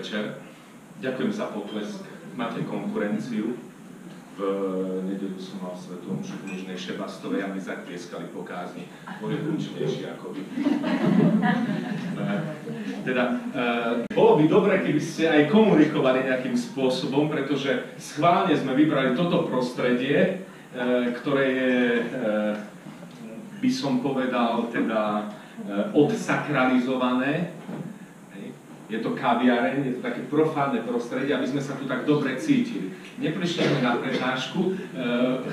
večer. Ďakujem za potlesk. Máte konkurenciu. V nedeľu som mal svätú omšu v Nižnej Šebastovej a my zatlieskali po kázni. Boli hlučnejší ako vy. Bolo by dobre, keby ste aj komunikovali nejakým spôsobom, pretože schválne sme vybrali toto prostredie, ktoré je, by som povedal, teda odsakralizované. Je to kaviareň, je to také profánne prostredie, aby sme sa tu tak dobre cítili. Neprišli sme na prednášku,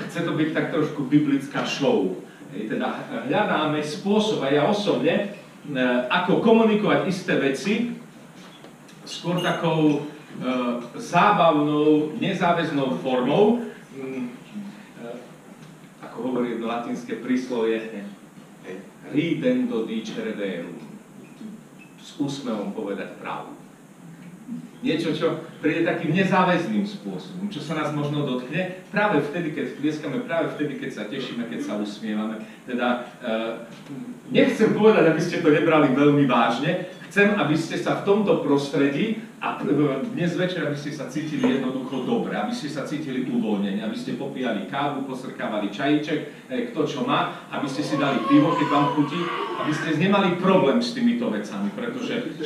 chce to byť tak trošku biblická show. Teda hľadáme spôsob, a ja osobne, ako komunikovať isté veci, skôr takou zábavnou, nezáväznou formou, ako hovorí jedno latinské príslovie, ridendo dicere verum. S úsmevom povedať pravdu. Niečo, čo príde takým nezáväzným spôsobom, čo sa nás možno dotkne práve vtedy, keď tlieskame, práve vtedy, keď sa tešíme, keď sa usmievame. Teda nechcem povedať, aby ste to nebrali veľmi vážne, chcem, aby ste sa v tomto prostredí a dnes večer, aby ste sa cítili jednoducho dobre, aby ste sa cítili uvoľnene, aby ste popíjali kávu, posrkávali čajíček, kto čo má, aby ste si dali pivo, keď vám chutí, aby ste nemali problém s týmito vecami, pretože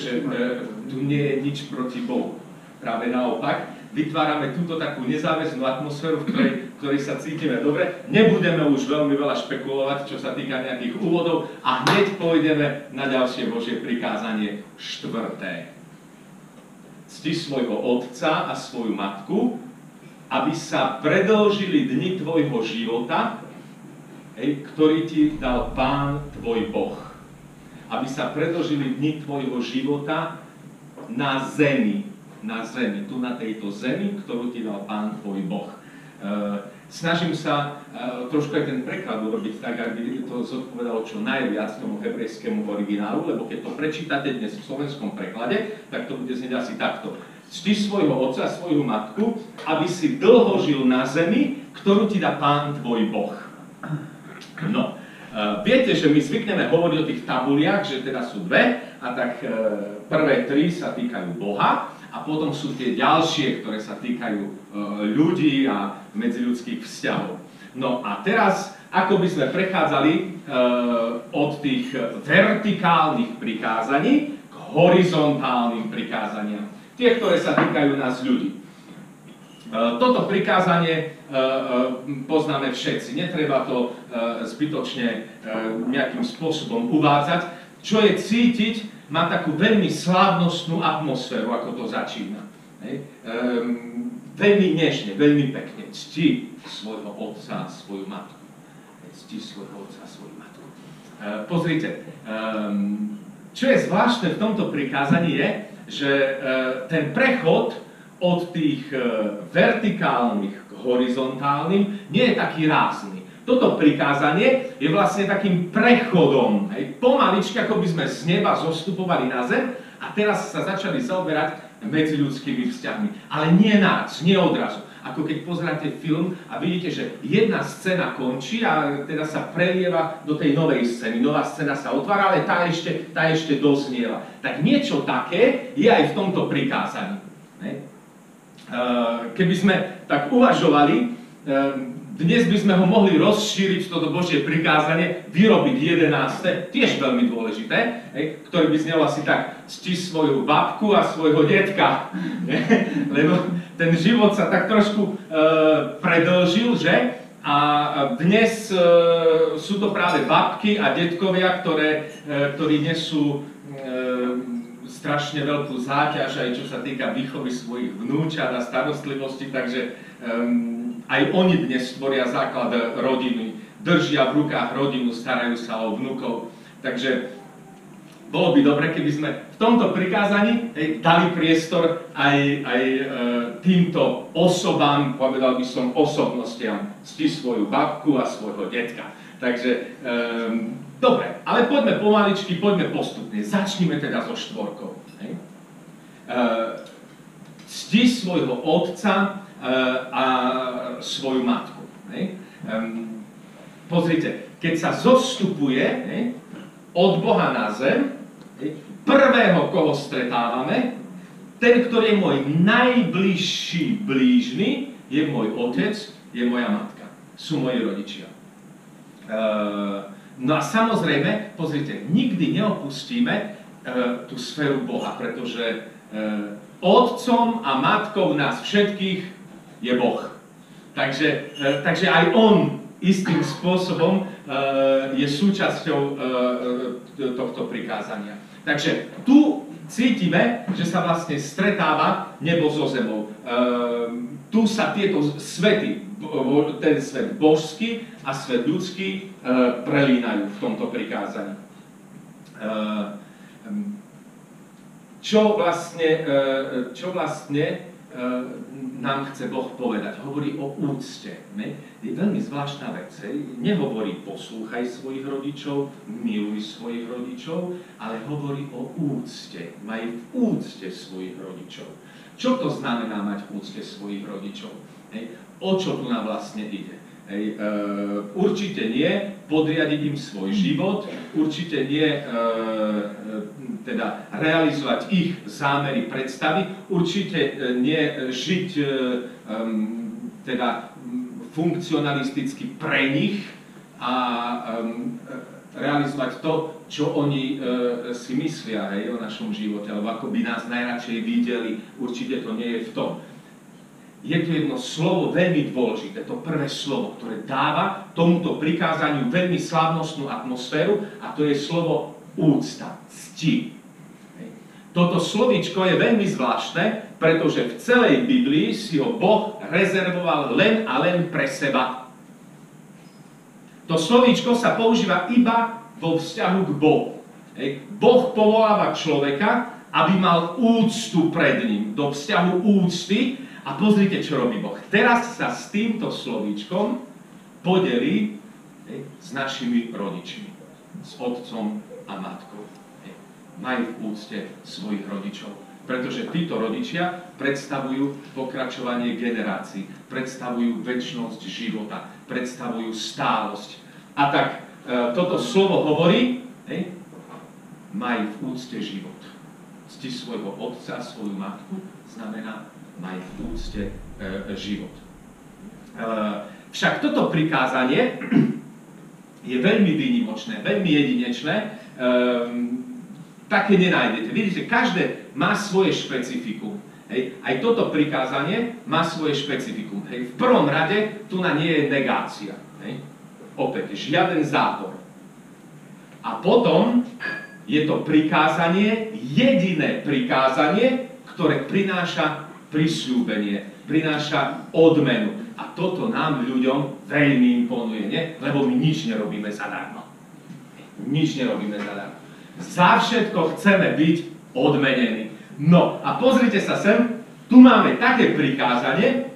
tu nie je nič proti Bohu. Práve naopak, vytvárame túto takú nezáväznú atmosféru, v ktorej sa cítime dobre. Nebudeme už veľmi veľa špekulovať, čo sa týka nejakých úvodov a hneď pôjdeme na ďalšie Božie prikázanie 4. Cti svojho otca a svoju matku, aby sa predĺžili dni tvojho života, ktorý ti dal Pán tvoj Boh. Aby sa predĺžili dni tvojho života na zemi, tu na tejto zemi, ktorú ti dal Pán tvoj Boh. Snažím sa trošku aj ten preklad urobiť tak, aby to zodpovedalo čo najviac tomu hebrejskému originálu, lebo keď to prečítate dnes v slovenskom preklade, tak to bude znieť asi takto. Cti svojho otca a svoju matku, aby si dlho žil na zemi, ktorú ti dá Pán tvoj Boh. No, viete, že my zvykneme hovoriť o tých tabuliach, že teda sú dve, a tak prvé tri sa týkajú Boha, a potom sú tie ďalšie, ktoré sa týkajú ľudí a medziľudských vzťahov. No a teraz, ako by sme prechádzali od tých vertikálnych prikázaní k horizontálnym prikázaniam. Tie, ktoré sa týkajú nás ľudí. Toto prikázanie poznáme všetci. Netreba to zbytočne nejakým spôsobom uvádzať. Čo je cítiť, má takú veľmi slávnostnú atmosféru, ako to začína. Veľmi nežne, veľmi pekne. Cti svojho otca a svoju matku. Cti svojho otca a svoju matku. Pozrite, čo je zvláštne v tomto prikázaní je, že ten prechod od tých vertikálnych k horizontálnym nie je taký rázny. Toto prikázanie je vlastne takým prechodom, pomaličky, ako by sme z neba zostupovali na zem a teraz sa začali zaoberať medziľudskými vzťahmi. Ale nie náč, nie odrazu. Ako keď pozeráte film a vidíte, že jedna scéna končí a teda sa prelieva do tej novej scény. Nová scéna sa otvára, ale tá ešte doznieva. Tak niečo také je aj v tomto prikázaní. Keby sme tak uvažovali, dnes by sme ho mohli rozšíriť, toto Božie prikázanie, vyrobiť 11. tiež veľmi dôležité, ktoré by znelo asi tak: cti svoju babku a svojho detka. Lebo ten život sa tak trošku predĺžil, že? A dnes sú to práve babky a detkovia, ktorí nesú strašne veľkú záťaž, aj čo sa týka výchovy svojich vnúčat a starostlivosti, takže aj oni dnes tvoria základ rodiny, držia v rukách rodinu, starajú sa o vnukov. Takže bolo by dobre, keby sme v tomto prikázaní dali priestor aj týmto osobám, povedal by som osobnostiam, cti svoju babku a svojho detka. Takže dobre, ale poďme pomaličky, poďme postupne. Začnime teda so 4. Cti svojho otca a svoju matku. Pozrite, keď sa zostupuje od Boha na zem, prvého, koho stretávame, ten, ktorý je môj najbližší blížny, je môj otec, je moja matka. Sú moji rodičia. No a samozrejme, pozrite, nikdy neopustíme tú sféru Boha, pretože otcom a matkou nás všetkých je Boh. Takže aj on istým spôsobom je súčasťou tohto prikázania. Takže tu cítime, že sa vlastne stretáva nebo so zemou. Tu sa tieto svety, ten svet božský a svet ľudský, prelínajú v tomto prikázaní. Čo vlastne nám chce Boh povedať? Hovorí o úcte. Ne? Je veľmi zvláštna vec. Nehovorí poslúchaj svojich rodičov, miluj svojich rodičov, ale hovorí o úcte. Maj v úcte svojich rodičov. Čo to znamená mať v úcte svojich rodičov? O čo tu nám vlastne ide? Určite nie podriadiť im svoj život, určite nie teda realizovať ich zámery, predstavy, určite nie žiť teda funkcionalisticky pre nich a realizovať to, čo oni si myslia o našom živote, alebo ako by nás najradšej videli, určite to nie je v tom. Je tu jedno slovo veľmi dôležité, to prvé slovo, ktoré dáva tomuto prikázaniu veľmi slávnostnú atmosféru, a to je slovo úcta, cti. Toto slovíčko je veľmi zvláštne, pretože v celej Biblii si ho Boh rezervoval len a len pre seba. To slovíčko sa používa iba vo vzťahu k Bohu. Boh povoláva človeka, aby mal úctu pred ním, do vzťahu úcty. A pozrite, čo robí Boh. Teraz sa s týmto slovíčkom podelí s našimi rodičmi, s otcom a matkou. Maj v úcte svojich rodičov, pretože títo rodičia predstavujú pokračovanie generácií, predstavujú večnosť života, predstavujú stálosť. A tak toto slovo hovorí, maj v úcte život. Cti svojho otca, svoju matku, znamená maj v úcte život. Však toto prikázanie je veľmi výnimočné, veľmi jedinečné, také nenájdete. Vidíte, každé má svoje špecifikum. Aj toto prikázanie má svoje špecifikum. V prvom rade tu na nie je negácia. Opäť, žiaden zápor. A potom je to prikázanie, jediné prikázanie, ktoré prináša prisľúbenie, prináša odmenu. A toto nám ľuďom veľmi imponuje, nie? Lebo my nič nerobíme zadarmo. Nič nerobíme zadarmo. Za všetko chceme byť odmenení. No a pozrite sa sem, tu máme také prikázanie,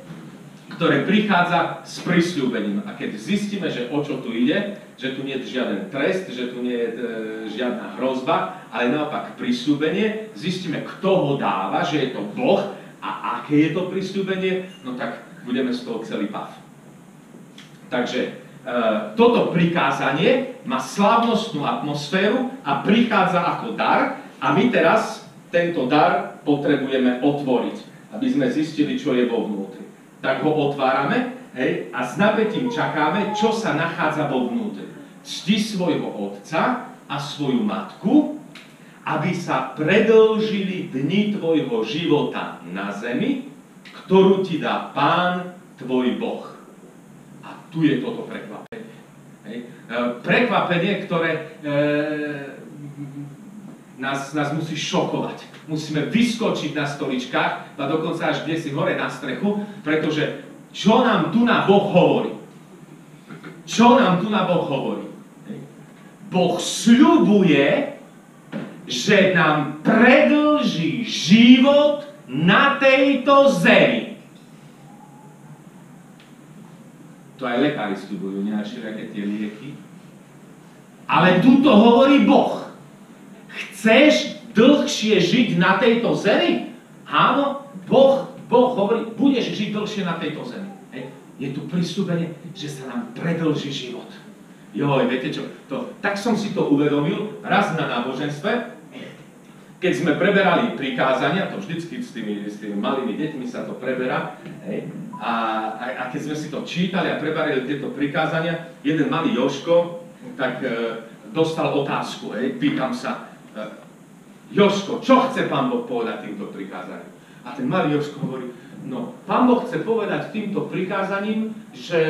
ktoré prichádza s prisľúbením. A keď zistíme, že o čo tu ide, že tu nie je žiaden trest, že tu nie je žiadna hrozba, ale naopak prisľúbenie, zistíme, kto ho dáva, že je to Boh. A aké je to prisľúbenie? No tak budeme z toho celý pav. Takže toto prikázanie má slávnostnú atmosféru a prichádza ako dar a my teraz tento dar potrebujeme otvoriť, aby sme zistili, čo je vo vnútri. Tak ho otvárame a s napätím čakáme, čo sa nachádza vo vnútri. Cti svojho otca a svoju matku, aby sa predĺžili dni tvojho života na zemi, ktorú ti dá Pán tvoj Boh. A tu je toto prekvapenie. Prekvapenie, ktoré nás musí šokovať. Musíme vyskočiť na stoličkách, a dokonca až kde si hore na strechu, pretože čo nám tu na Boh hovorí? Čo nám tu na Boh hovorí? Boh sľubuje, že nám predĺží život na tejto zemi. To aj lekári sľubujú, nie všelijaké tie lieky. Ale tuto hovorí Boh. Chceš dlhšie žiť na tejto zemi? Áno, Boh hovorí, budeš žiť dlhšie na tejto zemi. Je tu prisľúbenie, že sa nám predĺží život. Joj, viete čo? Tak som si to uvedomil raz na náboženstve, keď sme preberali prikázania, to vždycky s tými malými deťmi sa to preberá, hej, a keď sme si to čítali a preberali tieto prikázania, jeden malý Jožko tak dostal otázku, hej, pýtam sa, Jožko, čo chce Pán Boh povedať týmto prikázaním? A ten malý Jožko hovorí, no, Pán Boh chce povedať týmto prikázaním, že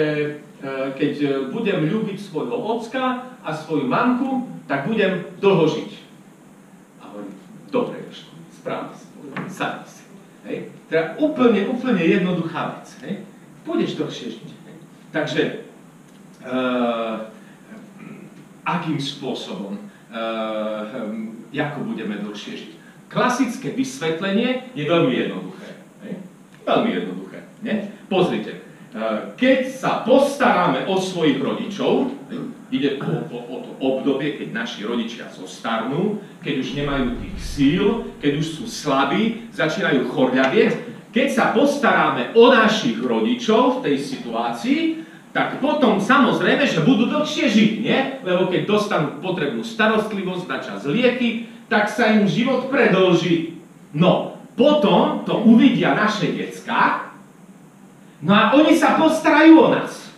keď budem ľúbiť svojho ocka a svoju mamku, tak budem dlho žiť. A hovorí, dobre Jožko, správne si povedal, sadni si. Hej. Teda úplne jednoduchá vec. Hej. Pôjdeš dlhšie žiť. Hej. Takže, akým spôsobom, ako budeme dlhšie žiť? Klasické vysvetlenie je veľmi jednoduché. Hej. Veľmi jednoduché. Nie? Pozrite, keď sa postaráme o svojich rodičov, ide o to obdobie, keď naši rodičia zostarnú, keď už nemajú tých síl, keď už sú slabí, začínajú chorľavieť. Keď sa postaráme o našich rodičov v tej situácii, tak potom samozrejme, že budú dlhšie žiť, nie? Lebo keď dostanú potrebnú starostlivosť, na čas lieky, tak sa im život predĺží. No, potom to uvidia naše decká, no a oni sa postarajú o nás.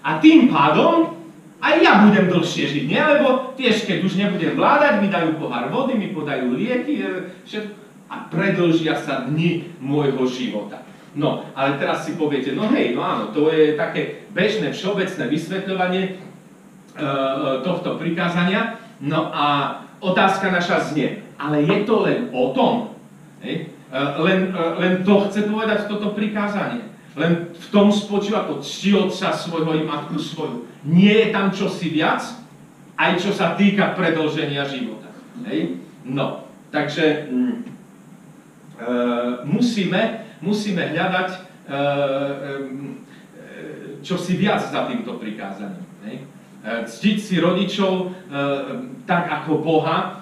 A tým pádom aj ja budem dlhšie žiť, nie? Lebo tiež, keď už nebudem vládať, mi dajú pohár vody, mi podajú lieky a predĺžia sa dni môjho života. No, ale teraz si poviete, no hej, no áno, to je také bežné, všeobecné vysvetľovanie tohto prikázania. No a otázka naša znie, ale je to len o tom? Hej? Len to chce povedať toto prikázanie. Len v tom spočíva to cti otca svojho i matku svoju. Nie je tam čosi viac, aj čo sa týka predĺženia života. Hej? No, takže musíme hľadať čosi viac za týmto prikázaním. Hej? Ctiť si rodičov tak ako Boha,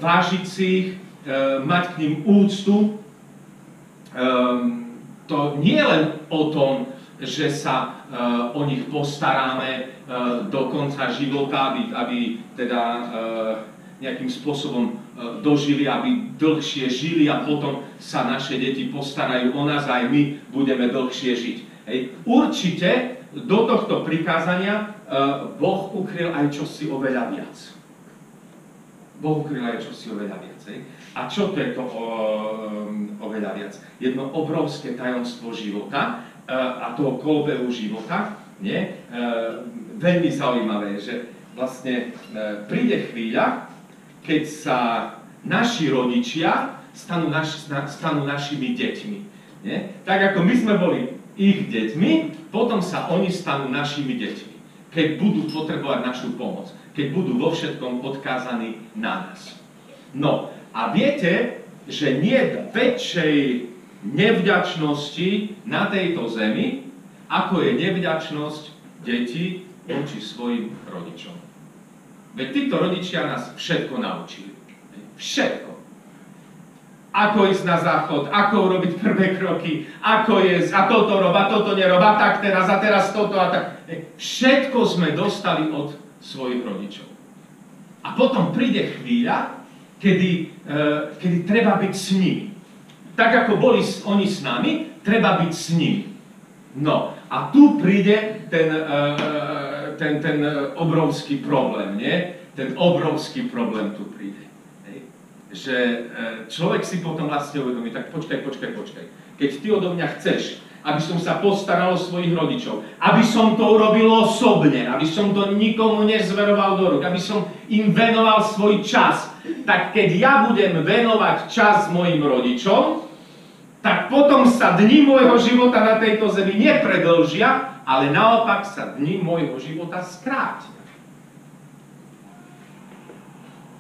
vážiť si ich, mať k nim úctu. To nie je len o tom, že sa o nich postaráme do konca života, aby teda nejakým spôsobom dožili, aby dlhšie žili a potom sa naše deti postarajú o nás a aj my budeme dlhšie žiť. Hej. Určite do tohto prikázania Boh ukryl aj čosi oveľa viac. Boh ukryl aj čosi oveľa viac. Hej. A čo to je to oveľa viac? Jedno obrovské tajomstvo života a toho kolobehu života, nie? Veľmi zaujímavé, že vlastne príde chvíľa, keď sa naši rodičia stanú našimi deťmi. Nie? Tak ako my sme boli ich deťmi, potom sa oni stanú našimi deťmi. Keď budú potrebovať našu pomoc, keď budú vo všetkom odkázaní na nás. No, a viete, že nie je väčšej nevďačnosti na tejto zemi, ako je nevďačnosť detí voči svojim rodičom. Veď títo rodičia nás všetko naučili. Všetko. Ako ísť na záchod, ako urobiť prvé kroky, ako jesť, a toto rob, a toto nerob, a tak teraz, a teraz toto, a tak. Všetko sme dostali od svojich rodičov. A potom príde chvíľa, kedy treba byť s nimi. Tak ako boli oni s nami, treba byť s nimi. No, a tu príde ten obrovský problém, nie? Ten obrovský problém tu príde. Hej. Že človek si potom vlastne uvedomí, tak počkaj. Keď ty odo mňa chceš, aby som sa postaral o svojich rodičov, aby som to urobil osobne, aby som to nikomu nezveroval do rúk, aby som im venoval svoj čas, tak keď ja budem venovať čas mojim rodičom, tak potom sa dni môjho života na tejto zemi nepredĺžia, ale naopak sa dni môjho života skrátia.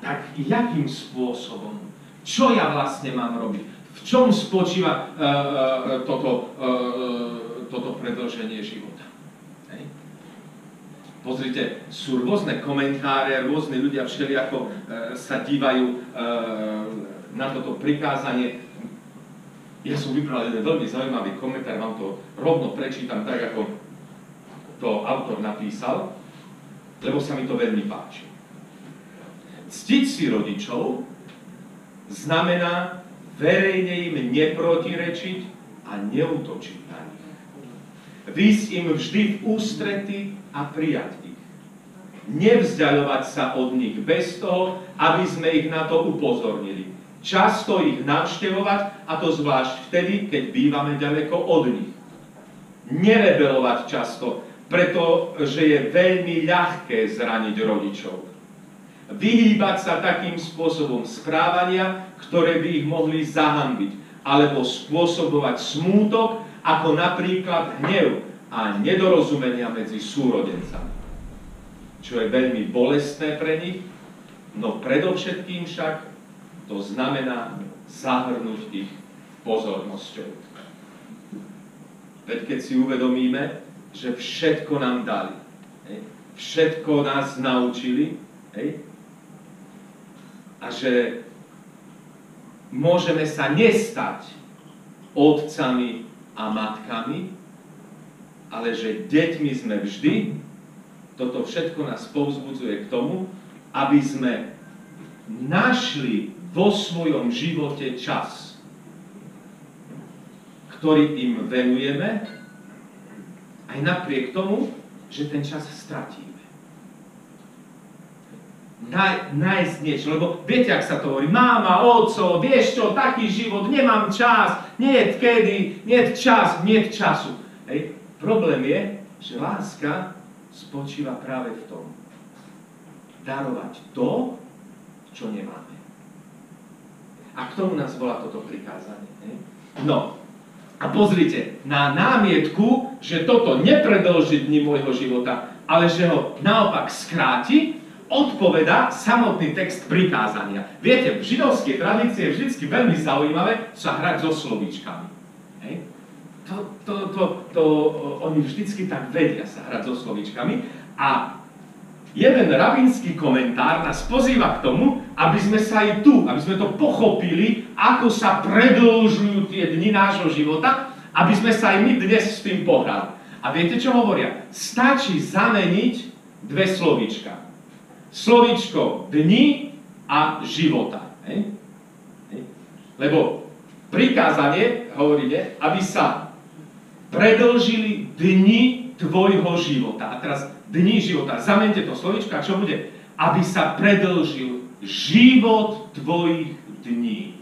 Tak jakým spôsobom? Čo ja vlastne mám robiť? V čom spočíva toto predĺženie života? Hej. Pozrite, sú rôzne komentáre, rôzne ľudia všelijako sa dívajú na toto prikázanie. Ja som vybral jeden veľmi zaujímavý komentár, vám to rovno prečítam tak, ako to autor napísal, lebo sa mi to veľmi páči. Ctiť si rodičov znamená verejne im neprotirečiť a neútočiť na nich. Výjsť im vždy v ústrety a prijať ich. Nevzdiaľovať sa od nich bez toho, aby sme ich na to upozornili. Často ich navštevovať, a to zvlášť vtedy, keď bývame ďaleko od nich. Nerebelovať často, pretože je veľmi ľahké zraniť rodičov. Vyhýbať sa takým spôsobom správania, ktoré by ich mohli zahanbiť, alebo spôsobovať smútok, ako napríklad hnev a nedorozumenia medzi súrodencami. Čo je veľmi bolestné pre nich, no predovšetkým však to znamená zahrnúť ich pozornosťou. Veď keď si uvedomíme, že všetko nám dali, všetko nás naučili, a že môžeme sa nestať otcami a matkami, ale že deťmi sme vždy, toto všetko nás povzbudzuje k tomu, aby sme našli vo svojom živote čas, ktorý im venujeme, aj napriek tomu, že ten čas stratíme. Nájsť niečo, lebo viete, ak sa to hovorí, máma, otco, vieš čo, taký život, nemám čas, niet kedy, niet čas, niet času. Problém je, že láska spočíva práve v tom, darovať to, čo nemáme. A k tomu nás volá toto prikázanie. No, a pozrite, na námietku, že toto nepredĺži dni môjho života, ale že ho naopak skráti, odpovedá samotný text prikázania. Viete, v židovskej tradícii je vždy veľmi zaujímavé sa hrať so slovíčkami. Oni vždycky tak vedia sa hrať so slovíčkami a jeden rabínsky komentár nás pozýva k tomu, aby sme sa aj tu, aby sme to pochopili, ako sa predĺžujú tie dni nášho života, aby sme sa aj my dnes s tým pohrali. A viete, čo hovoria? Stačí zameniť dve slovíčka. Slovíčko dni a života. Lebo prikázanie hovorí, aby sa predĺžili dni tvojho života. A teraz dni života. Zamente to slovíčko a čo bude? Aby sa predĺžil život tvojich dní.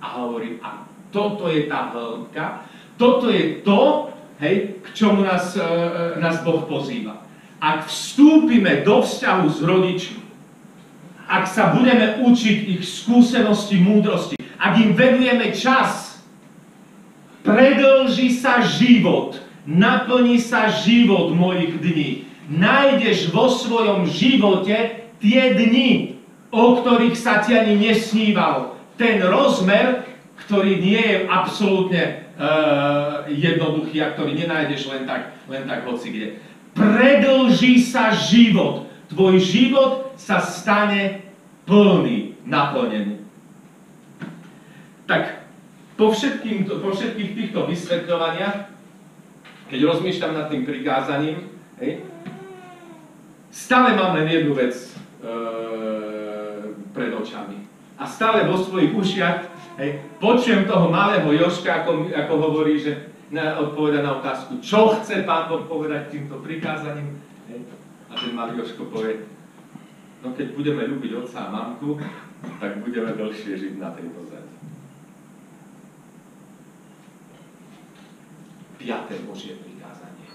A hovorí, a toto je tá hĺbka, toto je to, k čomu nás Boh pozýva. Ak vstúpime do vzťahu s rodičmi, ak sa budeme učiť ich skúsenosti, múdrosti, ak im venujeme čas, predĺži sa život, naplní sa život mojich dní. Nájdeš vo svojom živote tie dni, o ktorých sa ti ani nesnívalo. Ten rozmer, ktorý nie je absolútne jednoduchý a ktorý nenájdeš len tak hocikde. Predĺží sa život. Tvoj život sa stane plný, naplnený. Tak po všetkých týchto vysvetľovaniach, keď rozmýšľam nad tým prikázaním, stále mám len jednu vec pred očami. A stále vo svojich ušiach počujem toho malého Jožka, ako hovorí, že odpoveda na otázku, čo chce Pán Boh povedať týmto prikázaním. A ten malý Jožko povie, no keď budeme ľúbiť otca a mamku, tak budeme dlhšie žiť na tejto zemi. 5. Božie prikázanie.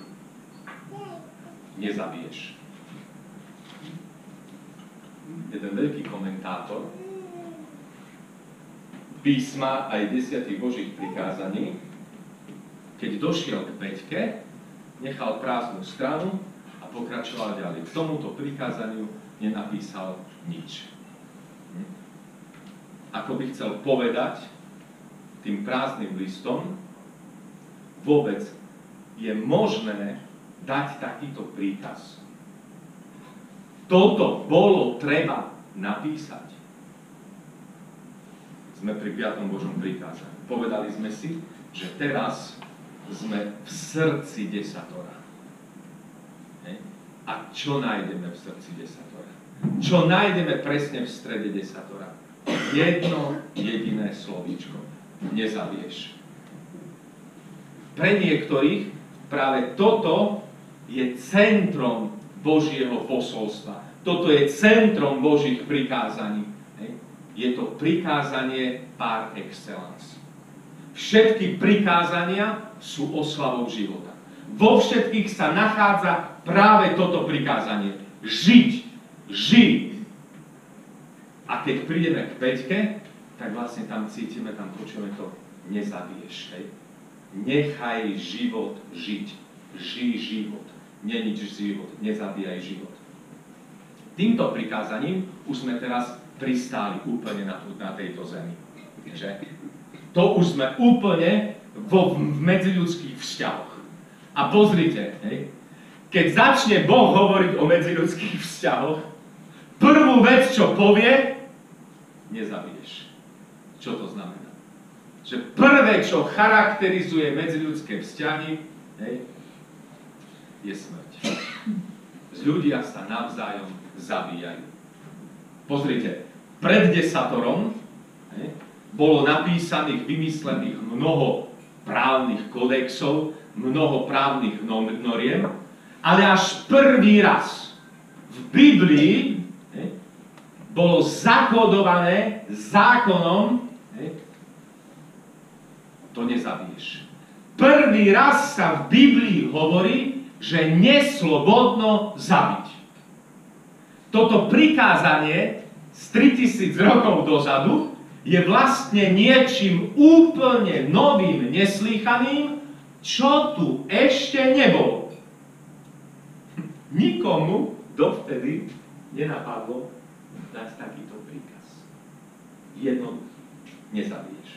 Nezabiješ. Jeden veľký komentátor písma aj 10 Božích prikázaní, keď došiel k 5, nechal prázdnu stranu a pokračoval ďalej. K tomuto prikázaniu nenapísal nič. Ako by chcel povedať tým prázdnym listom, vôbec je možné dať takýto príkaz. Toto bolo treba napísať. Sme pri 5. Božom prikázaní. Povedali sme si, že teraz sme v srdci desatora. A čo nájdeme v srdci desatora? Čo nájdeme presne v strede desatora? Jedno jediné slovíčko. Nezabiješ. Pre niektorých práve toto je centrom Božieho posolstva. Toto je centrom Božích prikázaní. Je to prikázanie par excellence. Všetky prikázania sú oslavou života. Vo všetkých sa nachádza práve toto prikázanie. Žiť. Žij. A keď prídeme k 5, tak vlastne tam cítime, tam počujeme to, nezabiješ. Hej? Nechaj život žiť. Žij život. Nenič život. Nezabíjaj život. Týmto prikázaním už sme teraz pristáli úplne na tejto zemi. Že? To už sme úplne v medziľudských vzťahoch. A pozrite, hej, keď začne Boh hovoriť o medziľudských vzťahoch, prvú vec, čo povie, nezabiješ. Čo to znamená? Že prvé, čo charakterizuje medziľudské vzťahy, hej, je smrť. Ľudia sa navzájom zabíjajú. Pozrite, pred desatorom bolo napísaných, vymyslených mnoho právnych kodexov, mnoho právnych noriem, ale až prvý raz v Biblii bolo zakódované zákonom, to nezabiješ. Prvý raz sa v Biblii hovorí, že neslobodno zabiť. Toto prikázanie z 3000 rokov dozadu je vlastne niečím úplne novým, neslýchaným, čo tu ešte nebolo. Nikomu dovtedy nenapadlo dať takýto príkaz. Jednoducho, nezabiješ.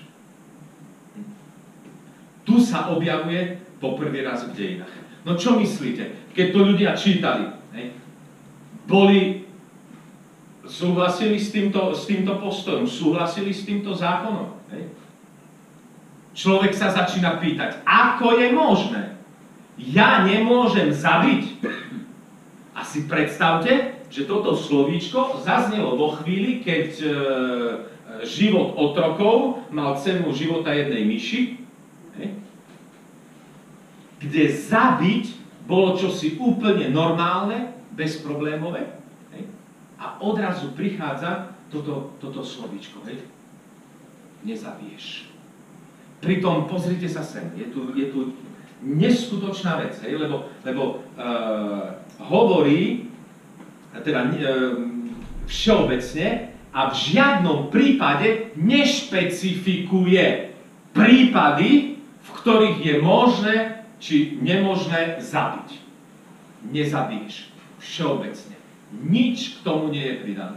Tu sa objavuje po prvý raz v dejinách. No čo myslíte, keď to ľudia čítali? Súhlasili s týmto postojom, súhlasili s týmto zákonom. Človek sa začína pýtať, ako je možné? Ja nemôžem zabiť. A si predstavte, že toto slovíčko zaznelo vo chvíli, keď život otrokov mal cenu života jednej myši, kde zabiť bolo čosi úplne normálne, bezproblémové. A odrazu prichádza toto slovíčko. Nezabiješ. Pritom, pozrite sa sem, je tu neskutočná vec, lebo hovorí, teda všeobecne, a v žiadnom prípade nešpecifikuje prípady, v ktorých je možné či nemožné zabiť. Nezabiješ. Všeobecne. Nič k tomu nie je pridané.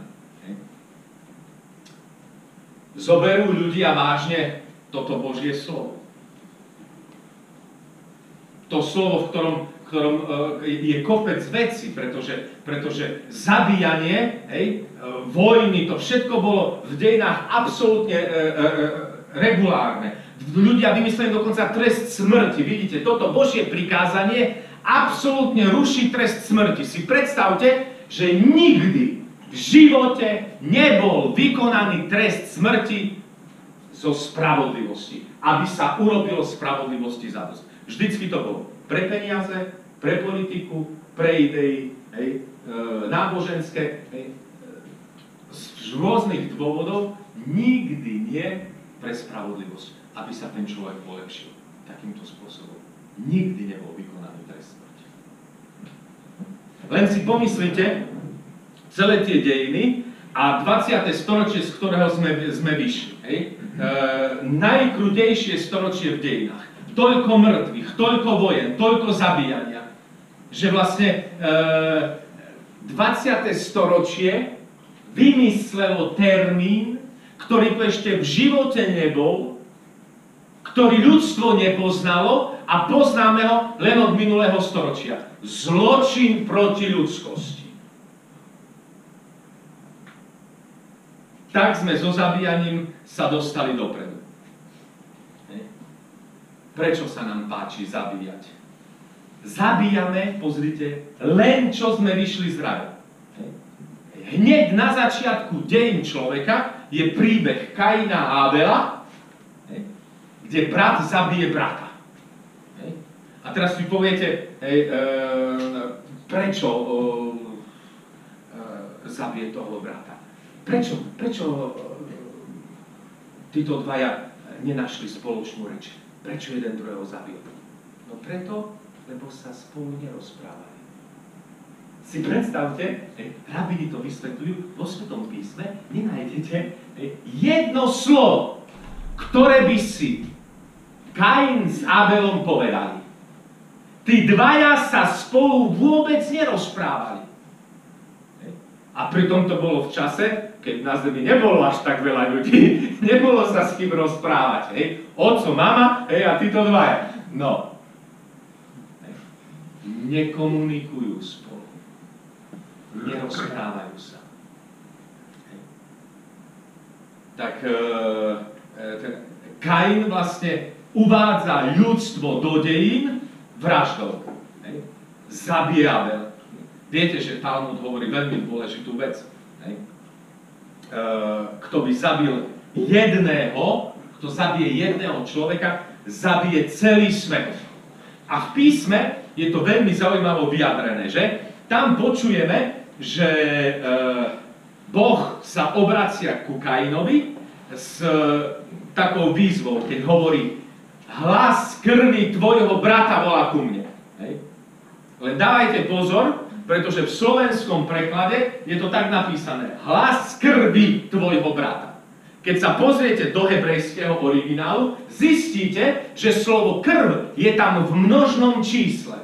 Zoberú ľudia vážne toto Božie slovo. To slovo, v ktorom je kopec vecí, pretože zabíjanie, vojny, to všetko bolo v dejinách absolútne regulárne. Ľudia vymysleli dokonca trest smrti. Vidíte, toto Božie prikázanie absolútne ruší trest smrti. Si predstavte, že nikdy v živote nebol vykonaný trest smrti zo spravodlivosti, aby sa urobilo spravodlivosti zadosť. Vždycky to bolo pre peniaze, pre politiku, pre idei, náboženské, z rôznych dôvodov, nikdy nie pre spravodlivosť, aby sa ten človek polepšil takýmto spôsobom. Nikdy nebol vykonaný trest smrti. Len si pomyslite, celé tie dejiny a 20. storočie, z ktorého sme vyšli. Najkrutejšie storočie v dejinách. Toľko mŕtvych, toľko vojen, toľko zabíjania, že vlastne 20. storočie vymyslelo termín, ktorý tu ešte v živote nebol, ktorý ľudstvo nepoznalo a poznáme ho len od minulého storočia. Zločin proti ľudskosti. Tak sme so zabíjaním sa dostali dopredu. Prečo sa nám páči zabíjať? Zabíjame, pozrite, len čo sme vyšli z raja. Hneď na začiatku dejín človeka je príbeh Kaina a Abela, kde brat zabije brata. A teraz si poviete, prečo zabije toho brata? Prečo títo dvaja nenašli spoločnú reč? Prečo jeden druhého zabil? No preto, lebo sa spolu nerozprávali. Si predstavte, rabíni to vysvetľujú, vo Svetom písme nenájdete jedno slovo, ktoré by si Kain s Abelom povedali. Tí dvaja sa spolu vôbec nerozprávali. A pritom to bolo v čase, keď na zemi nebolo až tak veľa ľudí, nebolo sa s kým rozprávať. Otco, mama, a títo dvaja. No. Nekomunikujú spolu. Nerozprávajú sa. Tak Kain vlastne uvádza ľudstvo do dejín vraždou. Zabije Abel. Viete, že Talmud hovorí veľmi dôležitú vec. Kto by zabil jedného, kto zabije jedného človeka, zabije celý svet. A v písme je to veľmi zaujímavo vyjadrené, že? Tam počujeme, že Boh sa obracia ku Kainovi s takou výzvou, keď hovorí: hlas krvi tvojho brata volá ku mne. Len dávajte pozor, pretože v slovenskom preklade je to tak napísané: hlas krvi tvojho brata. Keď sa pozriete do hebrejského originálu, zistíte, že slovo krv je tam v množnom čísle.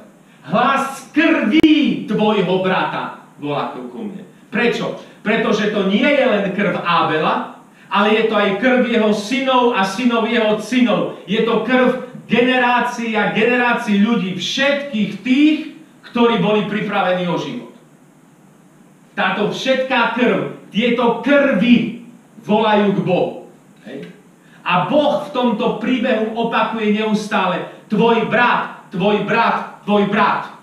Hlas krvi tvojho brata volá ku mne. Prečo? Pretože to nie je len krv Abela, ale je to aj krv jeho synov a synov jeho synov. Je to krv generácií a generácií ľudí, všetkých tých, ktorí boli pripravení o život. Táto všetká krv, tieto krvi volajú k Bohu. A Boh v tomto príbehu opakuje neustále: tvoj brat, tvoj brat, tvoj brat.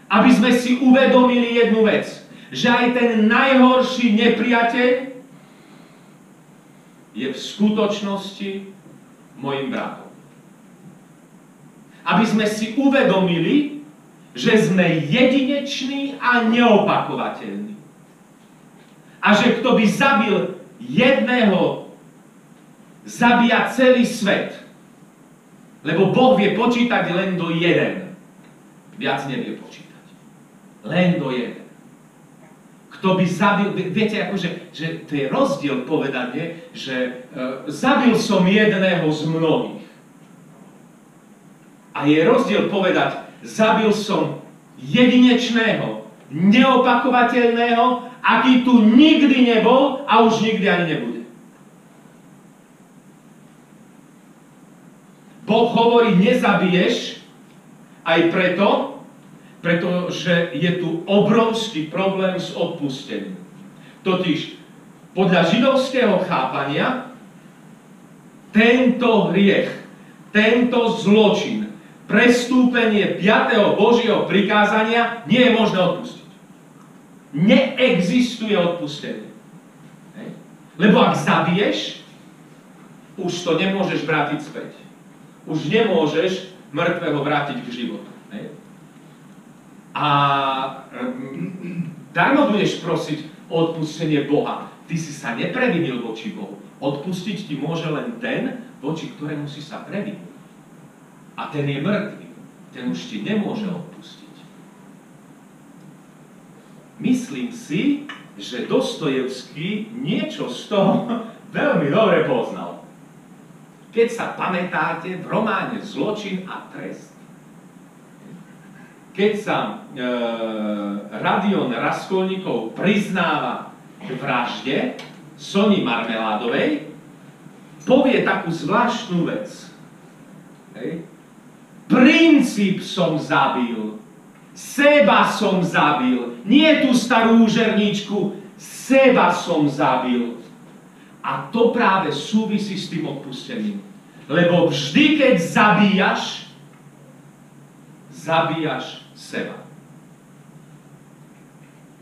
Aby sme si uvedomili jednu vec, že aj ten najhorší nepriateľ je v skutočnosti mojim bratom. Aby sme si uvedomili, že sme jedineční a neopakovateľní. A že kto by zabil jedného, zabíja celý svet. Lebo Boh vie počítať len do jeden. Viac nevie počítať. Len do jeden. Kto by zabil, viete, akože, že to je rozdiel povedať, že zabil som jedného z mnohých. A je rozdiel povedať: zabil som jedinečného, neopakovateľného, aký tu nikdy nebol a už nikdy ani nebude. Boh hovorí: nezabiješ, aj pretože je tu obrovský problém s odpustením. Totiž podľa židovského chápania tento hriech, tento zločin, prestúpenie 5. Božieho prikázania nie je možné odpustiť. Neexistuje odpustenie. Lebo ak zabiješ, už to nemôžeš vrátiť späť. Už nemôžeš mŕtvého vrátiť k životu. A darmo budeš prosiť o odpustenie Boha. Ty si sa neprevinil voči Bohu. Odpustiť ti môže len ten, voči ktorému si sa previnil. A ten je mŕtvý. Ten už ti nemôže odpustiť. Myslím si, že Dostojevský niečo z toho veľmi dobre poznal. Keď sa pamätáte v románe Zločin a trest, keď sa Radion Raskolníkov priznáva k vražde Soni Marmeládovej, povie takú zvláštnu vec. Princíp som zabil, seba som zabil, nie tú starú úžerníčku, seba som zabil. A to práve súvisí s tým odpustením. Lebo vždy, keď zabíjaš seba.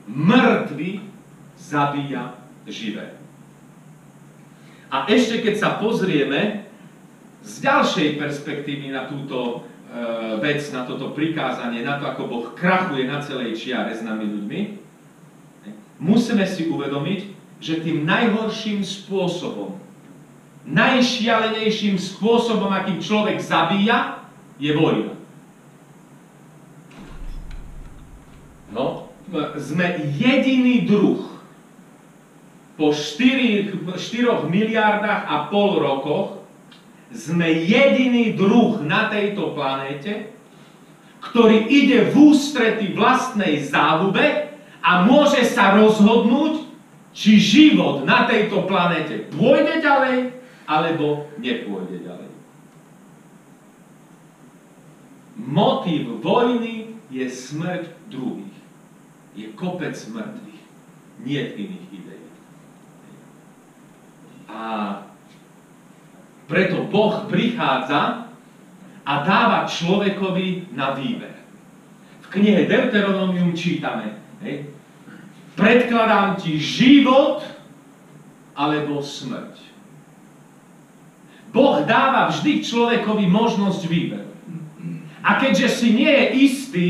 Mŕtvy zabíja živé. A ešte keď sa pozrieme z ďalšej perspektívy na túto vec, na toto prikázanie, na to, ako Boh krachuje na celej čiare s nami ľuďmi, musíme si uvedomiť, že tým najhorším spôsobom, najšialenejším spôsobom, akým človek zabíja, je vojna. No, sme jediný druh po 4 miliardách a pol rokoch, sme jediný druh na tejto planéte, ktorý ide v ústrety vlastnej záľube a môže sa rozhodnúť, či život na tejto planéte pôjde ďalej, alebo nepôjde ďalej. Motív vojny je smrť druhých. Je kopec mŕtvych. Nie iných ideí. A preto Boh prichádza a dáva človekovi na výber. V knihe Deuteronomium čítame, predkladám ti život alebo smrť. Boh dáva vždy človekovi možnosť výberu. A keďže si nie je istý,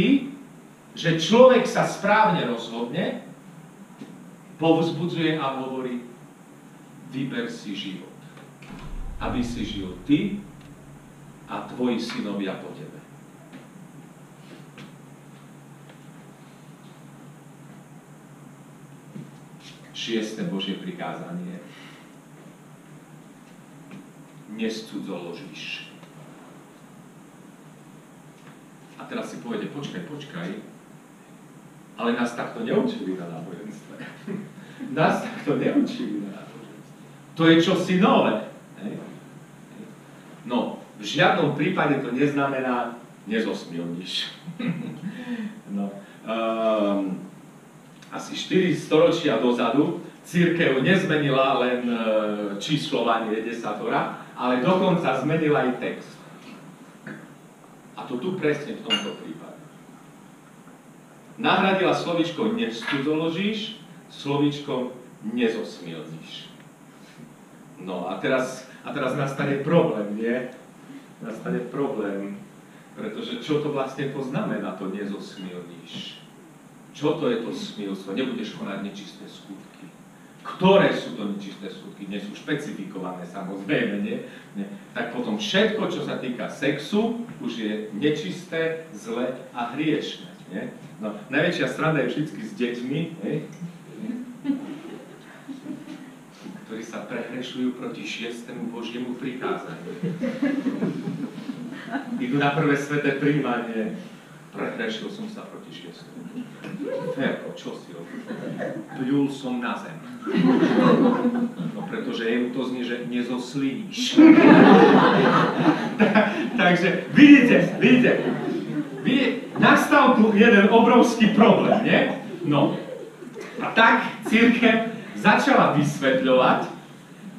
že človek sa správne rozhodne, povzbudzuje a hovorí, vyber si život. Aby si žil ty a tvoji synovia po tebe. Šieste Božie prikázanie. Nescudzoložíš. A teraz si povede, počkaj, ale nás takto neučili na náboženstve. Nás takto neučili na náboženstve. To je čosi nové. No, v žiadnom prípade to neznamená nezosmilníš. No, asi 4 storočia dozadu cirkev nezmenila len číslovanie desatora, ale dokonca zmenila aj text. A to tu presne v tomto prípade. Nahradila slovíčko nescudzoložíš slovíčkom nezosmilníš. No a teraz nastane problém, nie? Nastane problém, pretože čo to vlastne to znamená, to nezosmilníš? Čo to je to smilstvo? Nebudeš konať nečisté skutky. Ktoré sú to nečisté skutky? Nie sú špecifikované, samozrejme, nie? Tak potom všetko, čo sa týka sexu, už je nečisté, zlé a hriešne. Nie? No, najväčšia sranda je vždycky s deťmi, nie? Ktorí sa prehrešujú proti 6. Božiemu prikázaniu. Idú na prvé sväté prijímanie. Prehrešil som sa proti 6. Ferko, čo si robil? Pľul som na zem. No pretože mu to znie, že nezosliníš. Takže vidíte, nastal tu jeden obrovský problém, nie? No. A tak cirkev začala vysvetľovať,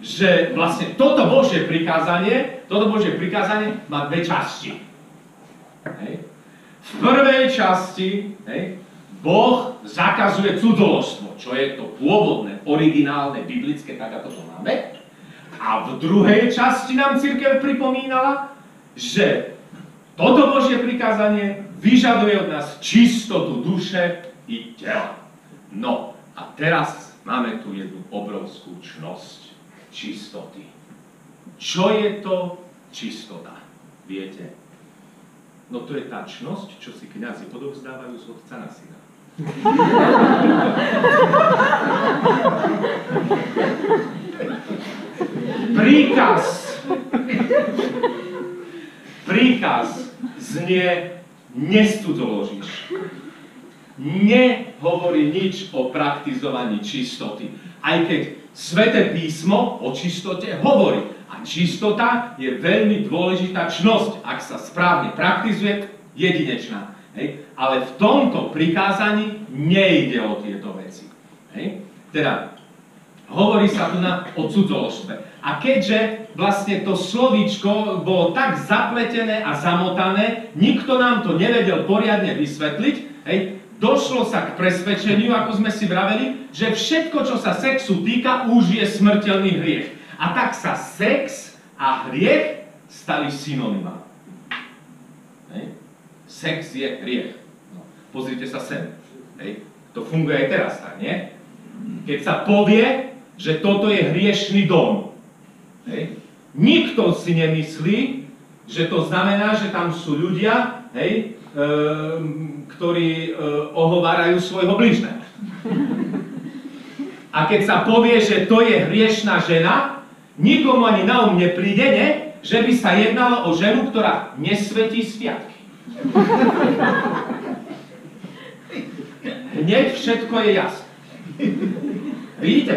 že vlastne toto Božie prikázanie má dve časti. Hej. V prvej časti Boh zakazuje cudzoložstvo, čo je to pôvodné, originálne, biblické, tak ako to máme. A v druhej časti nám cirkev pripomínala, že toto Božie prikázanie vyžaduje od nás čistotu duše i tela. No a teraz máme tu jednu obrovskú čnosť čistoty. Čo je to čistota? Viete? No to je tá čnosť, čo si kňazi odovzdávajú z otca na syna. Príkaz znie nescudzoložíš. Nehovorí nič o praktizovaní čistoty. Aj keď Sväté písmo o čistote hovorí. A čistota je veľmi dôležitá čnosť, ak sa správne praktizuje, jedinečná. Hej? Ale v tomto prikázaní nejde o tieto veci. Hej? Teda, hovorí sa tu o cudzoložstve. A keďže vlastne to slovíčko bolo tak zapletené a zamotané, nikto nám to nevedel poriadne vysvetliť, hej? Došlo sa k presvedčeniu, ako sme si vraveli, že všetko, čo sa sexu týka, už je smrteľný hriech. A tak sa sex a hriech stali synonymami. Sex je hriech. No, pozrite sa sem. To funguje aj teraz tak, nie? Keď sa povie, že toto je hriešný dom, nikto si nemyslí, že to znamená, že tam sú ľudia, ktorí ohovárajú svojho bližného. A keď sa povie, že to je hriešná žena, nikomu ani na nepríde, nie? Že by sa jednalo o ženu, ktorá nesvetí sviatky. Hneď všetko je jasné. Vidíte,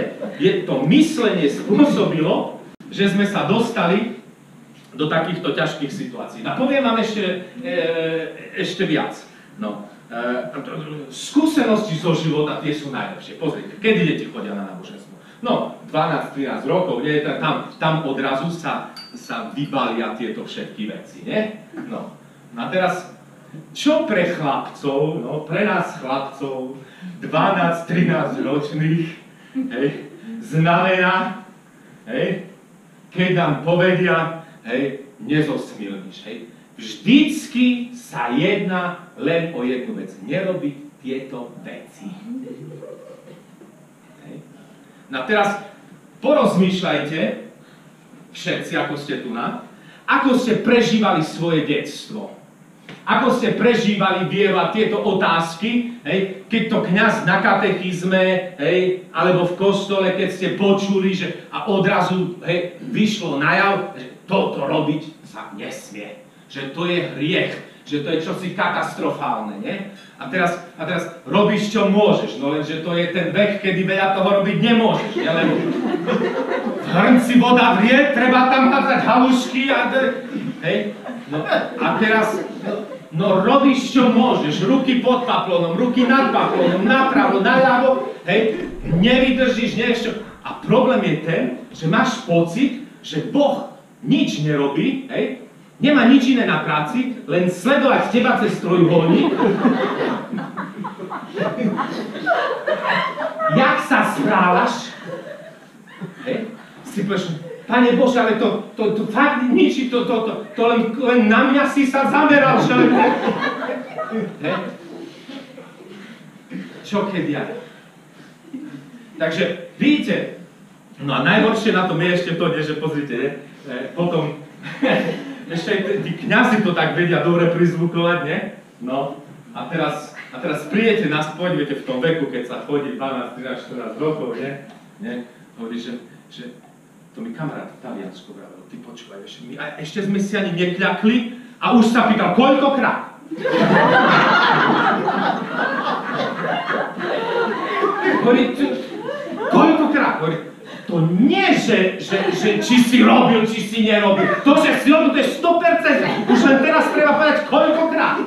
to myslenie spôsobilo, že sme sa dostali do takýchto ťažkých situácií. A poviem vám ešte viac. No, skúsenosti zo života, tie sú najlepšie. Pozrite, kedy deti chodia na náboženstvo? No, 12-13 rokov, nie? Tam odrazu sa vybalia tieto všetky veci, nie? No, a teraz, čo pre chlapcov, no, pre nás chlapcov, 12-13 ročných, znamená, keď nám povedia, nezosmilníš, vždycky sa jedná len o jednu vec. Nerobiť tieto veci. No a teraz porozmýšľajte, všetci, ako ste tu ako ste prežívali svoje detstvo. Ako ste prežívali tieto otázky, keď to kňaz na katechizme, alebo v kostole, keď ste počuli, že a odrazu vyšlo najav, že toto robiť sa nesmie. Že to je hriech, že to je čosi katastrofálne, nie? A teraz robíš, čo môžeš, no lenže to je ten vek, kedy veľa toho robiť nemôžeš, nie? Lebo v hrnci voda vrie, treba tam hádzať halušky a no a teraz robíš, čo môžeš, ruky pod paplónom, ruky nad paplónom, napravo, naľavo, nevydržíš, nevieš čo. A problém je ten, že máš pocit, že Boh nič nerobí, nemá nič iné na práci, len sledovať teba cez trojuholník. Jak sa správaš? Si povieš, Pane Bože, ale to fakt ničí, to len na mňa si sa zameral, že... Čo keď ja? Takže, vidíte, no a najhoršie na tom je ešte to, že pozrite, potom, ešte aj tí kňazi to tak vedia dobre prizvukovať, nie? No, a teraz prídete nás, viete, v tom veku, keď sa chodí 12, 13, 14 rokov, nie? Hovorí, že to mi kamarát v Taliansku vravel, ty počúvaj, ešte sme si ani nekľakli a už sa pýtal, koľkokrát? Hovorí, koľkokrát? Hovorí, to nie, že či si robil, či si nerobil. To, že si robil, to je 100%. Už len teraz treba povedať, koľkokrát.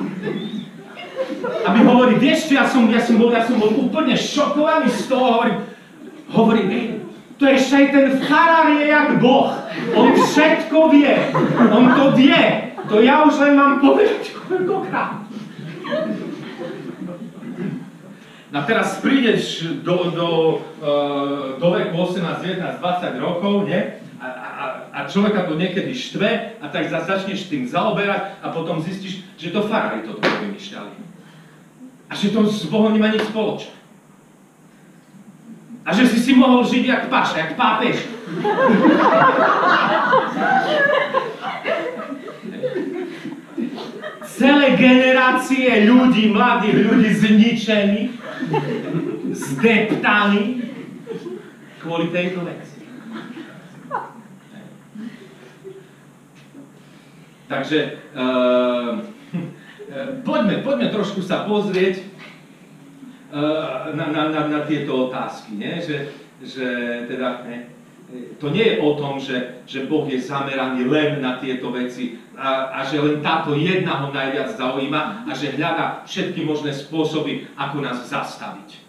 A mi hovorí, vieš čo, ja som bol úplne šokovaný z toho, hovorím, to ešte aj ten farár je jak Boh. On všetko vie. On to vie. To ja už len mám povedať, koľkokrát. A teraz prídeš do veku 18, 19, 20 rokov, nie? A človeka to niekedy štve a tak začneš tým zaoberať a potom zistíš, že to farári toto vymýšľali. A že to s Bohom nemá nič spoločné. A že si mohol žiť jak paša, jak pápež. Celé generácie ľudí, mladých ľudí zničení, zdeptaní kvôli tejto veci. Takže poďme trošku sa pozrieť na tieto otázky, nie? Že teda, to nie je o tom, že Boh je zameraný len na tieto veci a že len táto jedna ho najviac zaujíma a že hľadá všetky možné spôsoby, ako nás zastaviť.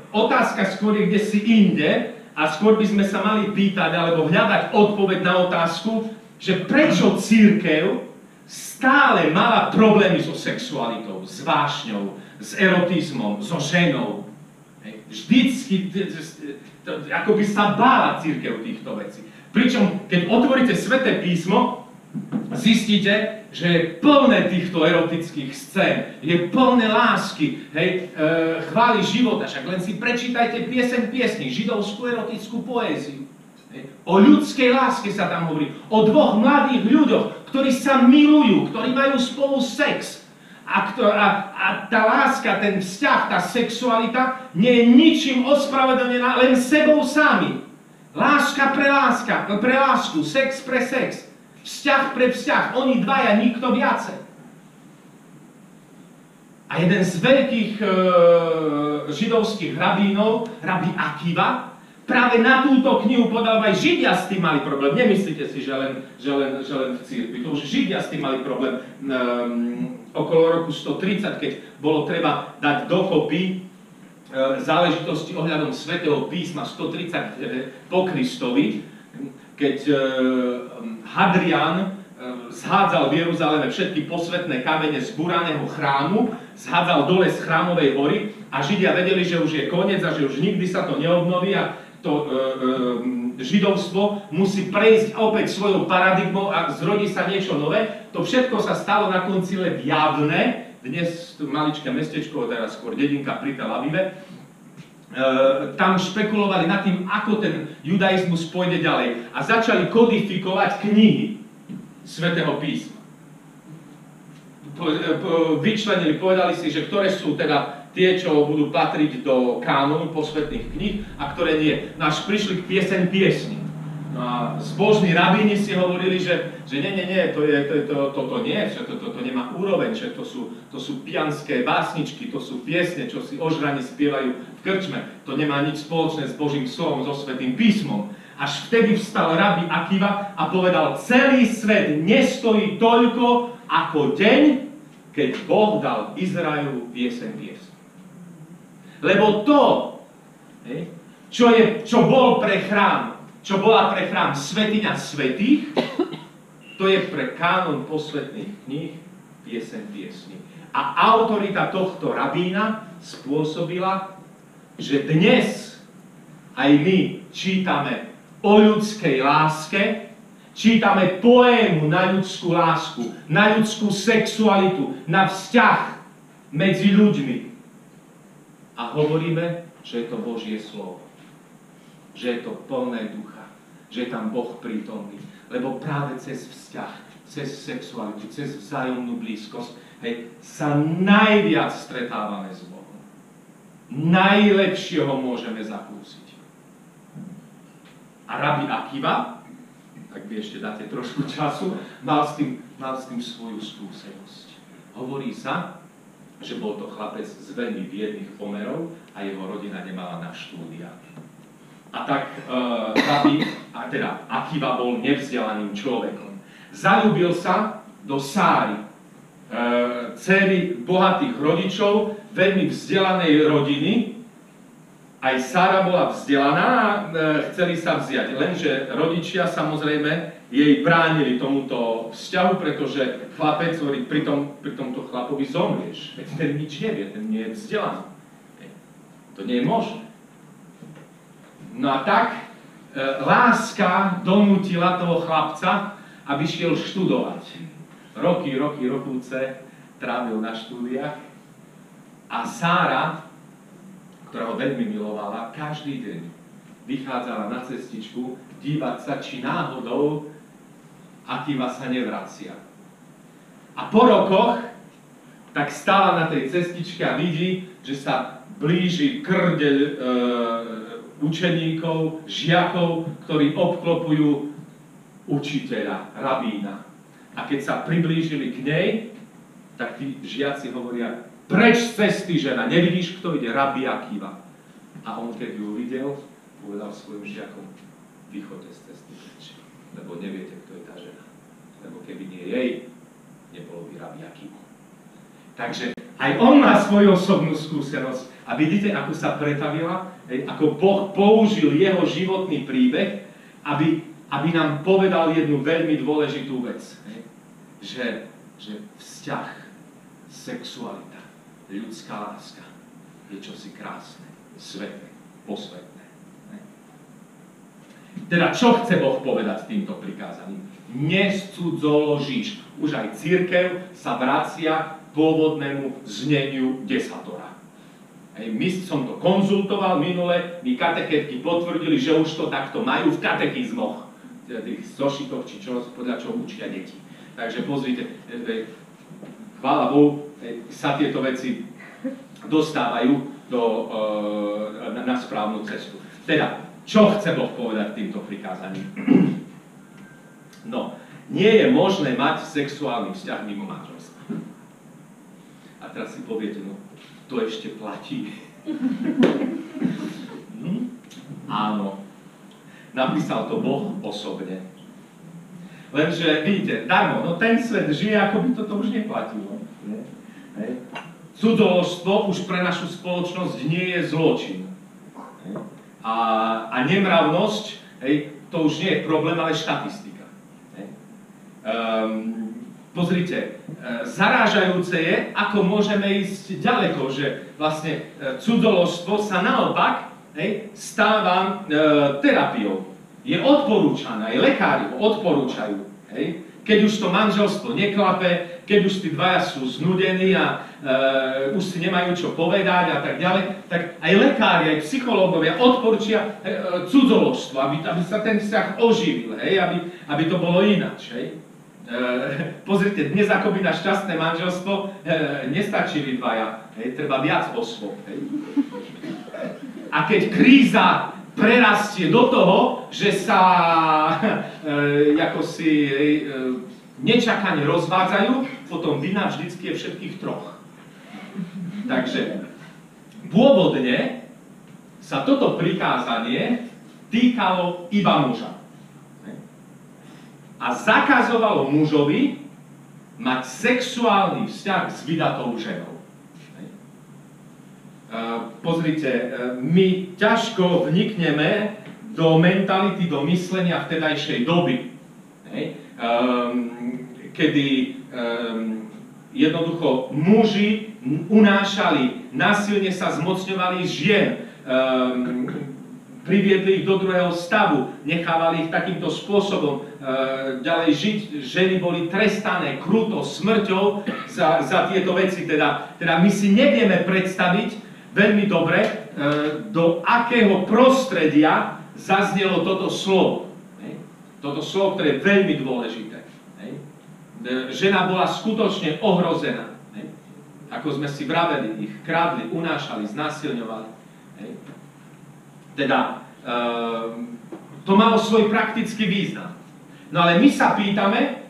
Otázka skôr je kde si inde a skôr by sme sa mali pýtať alebo hľadať odpoveď na otázku, že prečo cirkev stále mala problémy so sexualitou, s vášňou, s erotizmom, so ženou. Vždycky, ako by sa bála cirkev týchto vecí. Pričom, keď otvoríte Sväté písmo, zistíte, že je plné týchto erotických scén, je plné lásky, hej, chvály života, však len si prečítajte pieseň piesní, židovskú erotickú poéziu. Hej. O ľudskej láske sa tam hovorí, o dvoch mladých ľuďoch, ktorí sa milujú, ktorí majú spolu sex. A tá láska, ten vzťah, tá sexualita nie je ničím ospravedlnená, len sebou sami. Láska, pre lásku, sex pre sex. Vzťah pre vzťah, oni dvaja, nikto viacej. A jeden z veľkých židovských rabínov, rabí Akiva, práve na túto knihu podal, aj Židia s tým mali problém. Nemyslíte si, že len v cirkvi. To už Židia s tým mali problém okolo roku 130, keď bolo treba dať dokopy záležitosti ohľadom Svätého písma 130 po Kristovi, keď Hadrian zhádzal v Jeruzaleme všetky posvätné kamene z buraného chrámu, zhádzal dole z chrámovej hory a Židia vedeli, že už je koniec a že už nikdy sa to neobnoví a to židovstvo musí prejsť opäť svojou paradigmou a zrodí sa niečo nové. To všetko sa stalo na koncile v Javne, dnes maličké mestečko, teraz skôr dedinka pri Tel Avive. Tam špekulovali nad tým, ako ten judaizmus pôjde ďalej. A začali kodifikovať knihy Svätého písma. Vyčlenili, povedali si, že ktoré sú teda tie, čo budú patriť do kánonu posvätných kníh a ktoré nie. No až prišli k pieseň piesni. No a zbožní rabíni si hovorili, že nie, toto nie, že to nemá úroveň, že to sú pijanské básničky, to sú piesne, čo si ožrani spievajú v krčme. To nemá nič spoločné s Božím slovom, so Svätým písmom. Až vtedy vstal rabí Akiva a povedal, celý svet nestojí toľko ako deň, keď Boh dal Izraelu pieseň piesň. Lebo to, čo bol pre chrám, čo bola pre chrám svätyňa svätých, to je pre kánon posvätných kníh pieseň piesní. A autorita tohto rabína spôsobila, že dnes aj my čítame o ľudskej láske, čítame poému na ľudskú lásku, na ľudskú sexualitu, na vzťah medzi ľuďmi. A hovoríme, že je to Božie slovo. Že je to plné ducha. Že je tam Boh prítomný. Lebo práve cez vzťah, cez sexualitu, cez vzájomnú blízkosť, sa najviac stretávame s Bohom. Najlepšieho môžeme zakúsiť. A rabí Akiva, ak vy ešte dáte trošku času, mal s tým svoju skúsenosť. Hovorí sa, že bol to chlapec z veľmi biedných pomerov a jeho rodina nemala na štúdia. A tak Akiva bol nevzdelaným človekom. Zaľúbil sa do Sáry, dcery bohatých rodičov, veľmi vzdelanej rodiny. Aj Sára bola vzdelaná a chceli sa vziať. Lenže rodičia samozrejme jej bránili tomuto vzťahu, pretože chlapec hovorí, pri tomto chlapovi zomrieš. Veď ten nič nevie, ten nie je vzdelaný. To nie je možné. No a tak láska donútila toho chlapca, aby šiel študovať. Rokúce trávil na štúdiách a Sára, ktorá ho veľmi milovala, každý deň vychádzala na cestičku dívať sa, či náhodou Akiva sa nevracia. A po rokoch tak stála na tej cestičke a vidí, že sa blíži krdeľ učeníkov, žiakov, ktorí obklopujú učiteľa, rabína. A keď sa priblížili k nej, tak tí žiaci hovoria, preč z cesty, žena, nevidíš, kto ide? Rabí Akiva. A on, keď ju uvidel, povedal svojim žiakom, vychoďte z cesty preč, lebo neviete, kto je tá žena. Lebo keby nie jej, nebolo by Rabí Akiva. Takže aj on má svoju osobnú skúsenosť. A vidíte, ako sa pretavila, ako Boh použil jeho životný príbeh, aby nám povedal jednu veľmi dôležitú vec. Že vzťah, sexualita, ľudská láska je čosi krásne. sveté, posvetné. Teda čo chce Boh povedať týmto prikázaním? Nescudzoložíš. Už aj cirkev sa vracia k pôvodnému zneniu desatora. My som to konzultoval minule, my katechétky potvrdili, že už to takto majú v katechizmoch, tých zošitoch, či čo, podľa čoho učia deti. Takže pozrite, chvála Bohu, sa tieto veci dostávajú na správnu cestu. Teda, čo chce Boh povedať týmto prikázaním? No, nie je možné mať sexuálny vzťah mimo manželstva. A teraz si poviete, no, to ešte platí. Áno. Napísal to Boh osobne. Lenže, vidíte, darmo, no ten svet žije, ako by toto už neplatilo. Cudzoložstvo už pre našu spoločnosť nie je zločin. A nemravnosť, to už nie je problém, ale štatistika. Pozrite, zarážajúce je, ako môžeme ísť ďaleko, že vlastne cudzoložstvo sa naopak stáva terapiou. Je odporúčané, aj lekári ho odporúčajú. Keď už to manželstvo neklape, keď už tí dvaja sú znudení a už si nemajú čo povedať a tak ďalej, tak aj lekári, aj psychológovia odporúčia cudzoložstvo, aby sa ten vzťah oživil, aby to bolo ináč. Pozrite, dnes akoby na šťastné manželstvo nestačili dvaja, treba viac osôb. A keď kríza prerastie do toho, že sa ako si nečakane rozvádzajú, potom vina vždycky je všetkých troch. Takže pôvodne sa toto prikázanie týkalo iba muža. A zakazovalo mužovi mať sexuálny vzťah s vydatou ženou. Pozrite, my ťažko vnikneme do mentality, do myslenia vtedajšej doby, kedy jednoducho muži unášali, násilne sa zmocňovali žien, priviedli ich do druhého stavu, nechávali ich takýmto spôsobom ďalej žiť. Ženy boli trestané kruto smrťou za tieto veci. Teda my si nevieme predstaviť veľmi dobre, do akého prostredia zaznelo toto slovo. Toto slovo, ktoré je veľmi dôležité. Žena bola skutočne ohrozená. Ako sme si vraveli, ich krádli, unášali, znásilňovali. Teda, to malo svoj praktický význam. No ale my sa pýtame,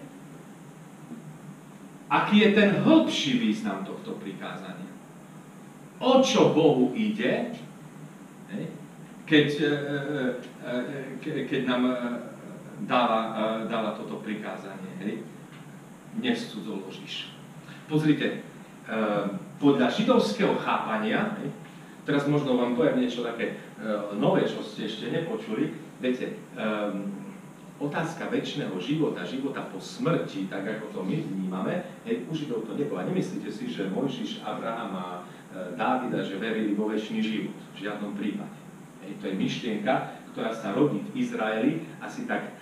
aký je ten hĺbší význam tohto prikázania. O čo Bohu ide, keď nám dáva toto prikázanie. Nescudzoložíš. Pozrite, podľa židovského chápania, teraz možno vám poviem niečo také nové, čo ste ešte nepočuli. Viete, otázka večného života, života po smrti, tak ako to my vnímame, u Židov to nebola. Nemyslíte si, že Mojžiš, Abraham a Dávida, že verili vo večný život. V žiadnom prípade. To je myšlienka, ktorá sa rodí v Izraeli asi tak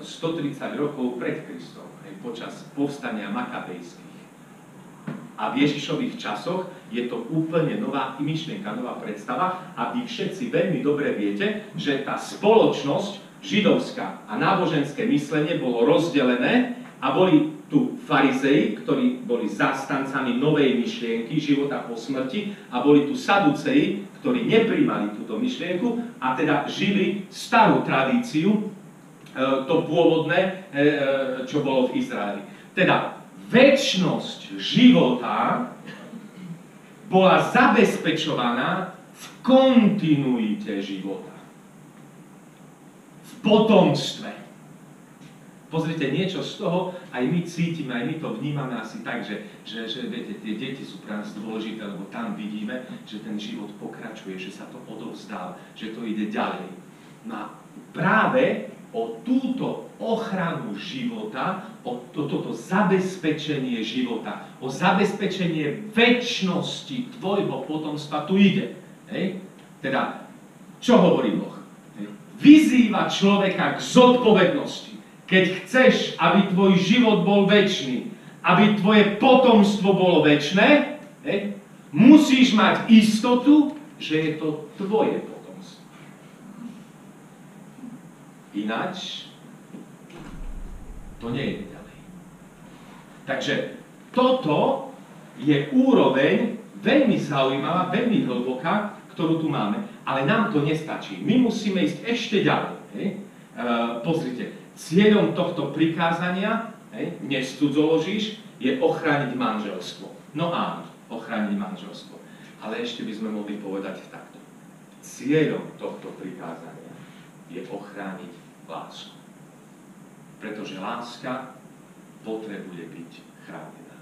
130 rokov pred Kristom, počas povstania Makabejských. A v Ježišových časoch je to úplne nová myšlienka, nová predstava a vy všetci veľmi dobre viete, že tá spoločnosť židovská a náboženské myslenie bolo rozdelené a boli tu farizei, ktorí boli zástancami novej myšlienky života po smrti a boli tu saduceji, ktorí nepríjmali túto myšlienku a teda žili starú tradíciu, to pôvodné, čo bolo v Izraeli. Teda večnosť života bola zabezpečovaná v kontinuite života. V potomstve. Pozrite, niečo z toho aj my cítime, aj my to vnímame asi tak, že viete, tie deti sú pre nás dôležité, lebo tam vidíme, že ten život pokračuje, že sa to odovzdáva, že to ide ďalej. No a práve o túto ochranu života, o toto zabezpečenie života, o zabezpečenie večnosti tvojho potomstva tu ide. Hej? Teda, čo hovorí Boh? Vyzýva človeka k zodpovednosti. Keď chceš, aby tvoj život bol večný, aby tvoje potomstvo bolo večné, musíš mať istotu, že je to tvoje potomstvo. Ináč to nejde ďalej. Takže toto je úroveň veľmi zaujímavá, veľmi hlboká, ktorú tu máme, ale nám to nestačí. My musíme ísť ešte ďalej. Pozrite, cieľom tohto prikázania, nescudzoložíš, je ochrániť manželstvo. No áno, ochrániť manželstvo. Ale ešte by sme mohli povedať takto. Cieľom tohto prikázania je ochrániť lásku. Pretože láska potrebuje byť chránená.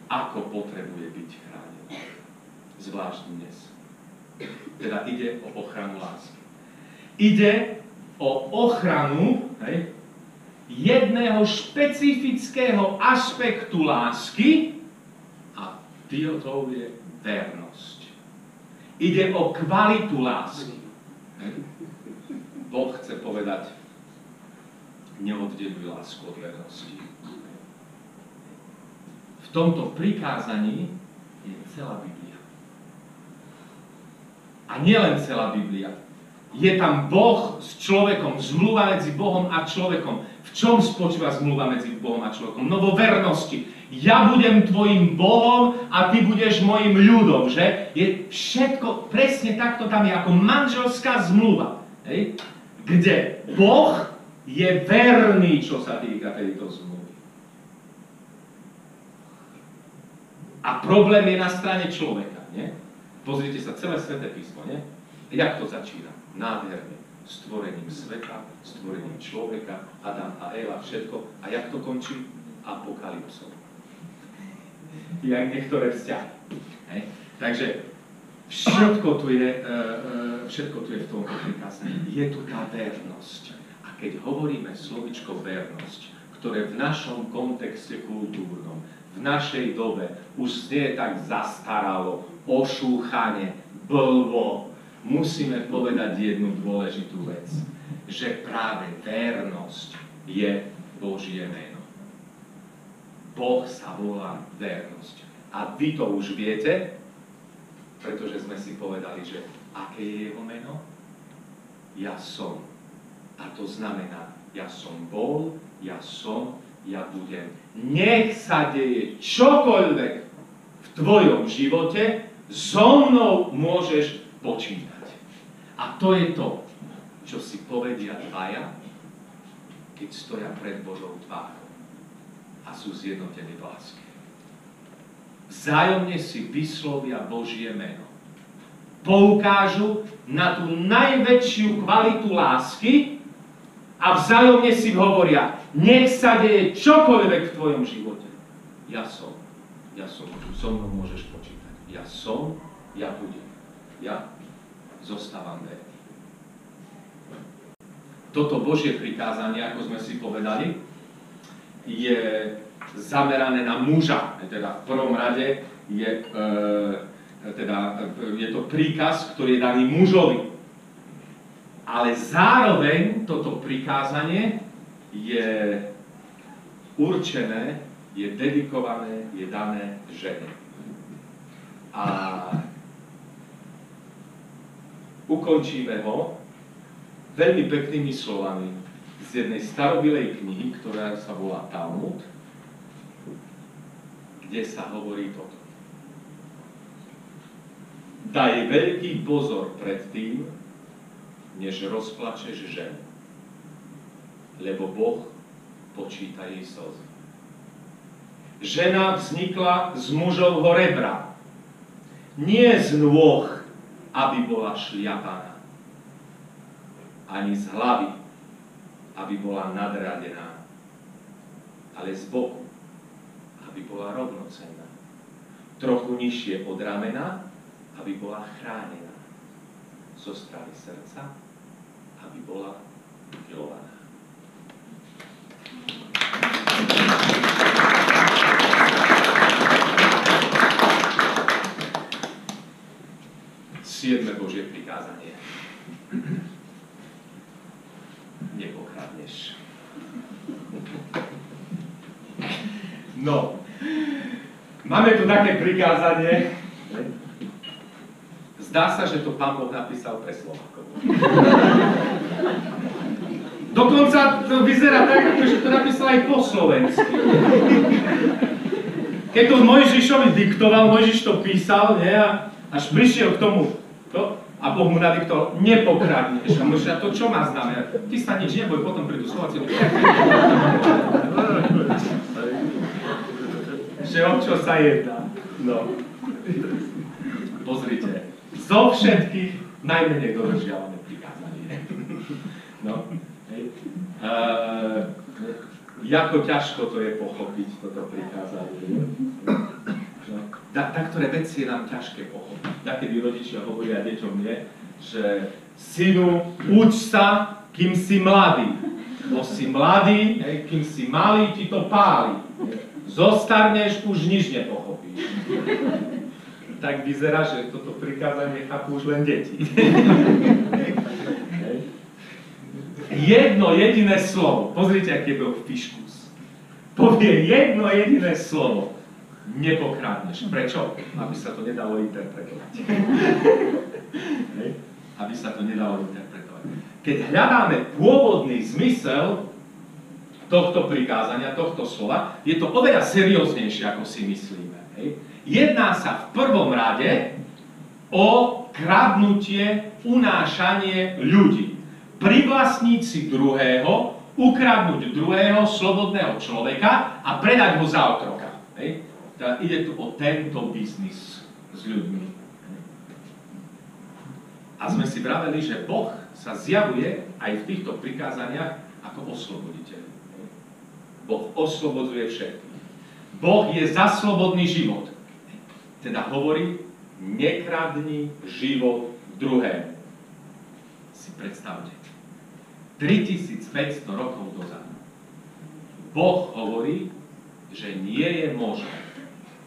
Ako potrebuje byť chránená? Zvlášť dnes. Teda ide o ochranu lásky. Ide o ochranu jedného špecifického aspektu lásky a to je vernosť. Ide o kvalitu lásky. Boh chce povedať, neoddeluj lásku od vernosti. V tomto prikázaní je celá Biblia. A nielen celá Biblia. Je tam Boh s človekom, zmluva medzi Bohom a človekom. V čom spočíva zmluva medzi Bohom a človekom? No vo vernosti. Ja budem tvojim Bohom a ty budeš mojim ľudom, že? Je všetko presne takto tam je ako manželská zmluva. Kde Boh je verný, čo sa týka tejto zmluvy. A problém je na strane človeka, nie? Pozrite sa, celé Sväté písmo, nie? Jak to začína? Nádherne. Stvorením sveta, stvorením človeka, Adam a Eva, všetko. A jak to končí? Apokalypsou. Jak niektoré vzťahy. Takže všetko tu je v tomto prikázaní. Je tu tá vernosť. A keď hovoríme slovičko vernosť, ktoré v našom kontexte kultúrnom, v našej dobe už znie tak zastaralo, ošúchane, blbo, musíme povedať jednu dôležitú vec, že práve vernosť je Božie meno. Boh sa volá vernosť. A vy to už viete, pretože sme si povedali, že aké je jeho meno? Ja som. A to znamená, ja som bol, ja som, ja budem. Nech sa deje čokoľvek v tvojom živote, so mnou môžeš počítať. A to je to, čo si povedia dvaja, keď stoja pred Božou tvárou a sú zjednotení v láske. Vzájomne si vyslovia Božie meno. Poukážu na tú najväčšiu kvalitu lásky a vzájomne si hovoria, nech sa deje čokoľvek v tvojom živote. Ja som, so mnou môžeš počítať. Ja som, ja budem. Ja zostávam verný. Toto Božie prikázanie, ako sme si povedali, je zamerané na muža. Teda v prvom rade je to príkaz, ktorý je daný mužovi. Ale zároveň toto prikázanie je určené, je dedikované, je dané žene. A ukončíme ho veľmi peknými slovami z jednej starobilej knihy, ktorá sa volá Talmud, kde sa hovorí toto. Daj veľký pozor pred tým, než rozplačeš ženu, lebo Boh počíta jej slzy. Žena vznikla z mužovho rebra, nie z nôh, aby bola šliapaná, ani z hlavy, aby bola nadradená, ale z boku, aby bola rovnocenná. Trochu nižšie od ramena, aby bola chránená. Zo strany srdca, aby bola milovaná. nepokradneš. No, máme tu také prikázanie. Zdá sa, že to Pán Boh napísal pre Slovákov. Dokonca to vyzerá tak, že to napísal aj po slovensky. Keď to Mojžišovi diktoval, Mojžiš to písal, nie? A až prišiel k tomu, a Boh mu nadiktoval, nepokradneš. A Mojžiš, a to čo má znamená? Ty sa nič neboj, potom prídu Slováci. Že o čo sa jedná? No. Pozrite. Zo všetkých najmenej dodržiavané prikázanie. No. Ako ťažko to je pochopiť, toto prikázanie. No. Taktoré veci je nám ťažké pochopiť. Takedy rodičia hovoria deťom je, že synu, uč sa, kým si mladý. Bo si mladý, kým si malý, ti to páli. Zostarneš, už nič nepochopíš. Tak vyzerá, že toto prikázanie chápu už len deti. Jedno jediné slovo, pozrite, aký bol Fiškus. Povie jedno jediné slovo. Nepokradneš. Prečo? Aby sa to nedalo interpretovať. Aby sa to nedalo interpretovať. Keď hľadáme pôvodný zmysel tohto prikázania, tohto slova, je to oveľa serióznejšie, ako si myslíme. Jedná sa v prvom rade o kradnutie, unášanie ľudí. Privlastniť si druhého, ukradnúť druhého slobodného človeka a predať ho za otroka. Ide tu o tento biznis s ľuďmi. A sme si vraveli, že Boh sa zjavuje aj v týchto prikázaniach ako osloboditeľ. Boh oslobodzuje všetkých. Boh je za slobodný život. Teda hovorí, nekradni život druhému. Si predstavte. 3500 rokov dozadu. Boh hovorí, že nie je možné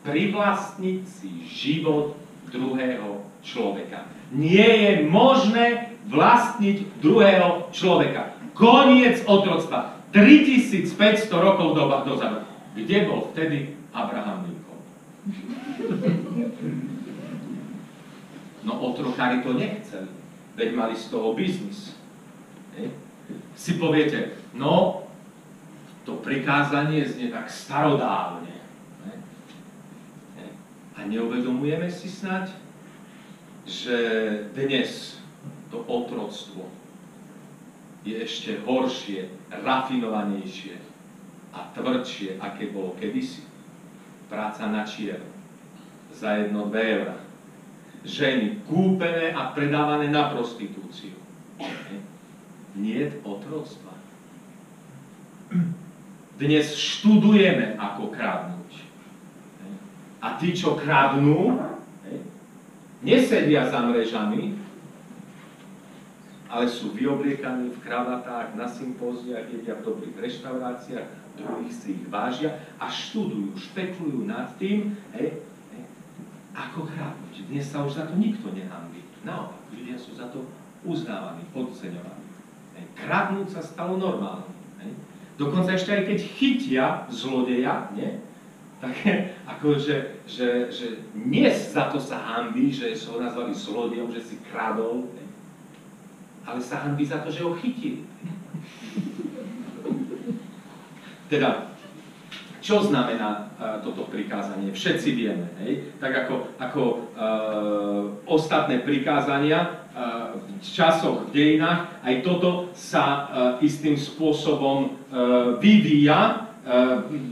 privlastniť si život druhého človeka. Nie je možné vlastniť druhého človeka. Koniec otroctva. 3500 rokov dozadu. Kde bol vtedy Abraham Lincoln? No otrokári to nechceli, veď mali z toho biznis. Si poviete, no, to prikázanie znie tak starodávne. A neuvedomujeme si snať, že dnes to otroctvo je ešte horšie, rafinovanejšie a tvrdšie, aké bolo kedysi. Práca na čierno, za 1-2 eurá. Ženy kúpené a predávané na prostitúciu. Niet otroctva. Dnes študujeme, ako kradnúť. A tí, čo kradnú, nesedia za mrežami, ale sú vyobliekaní v kravatách, na sympóziách, jedia v dobrých reštauráciách, druhých si ich vážia a študujú, špekulujú nad tým, ako kradnúť. Dnes sa už za to nikto nehanbí. Naopak, ľudia sú za to uznávaní, podceňovaní. Kradnúť sa stalo normálne. Dokonca ešte aj keď chytia zlodeja, tak akože, že dnes za to sa hanbí, že ho nazvali zlodejom, že si kradol, ale sa hanbí za to, že ho chytili. Teda, čo znamená toto prikázanie? Všetci vieme, tak ako ostatné prikázania v časoch, v dejinách, aj toto sa istým spôsobom vyvíja,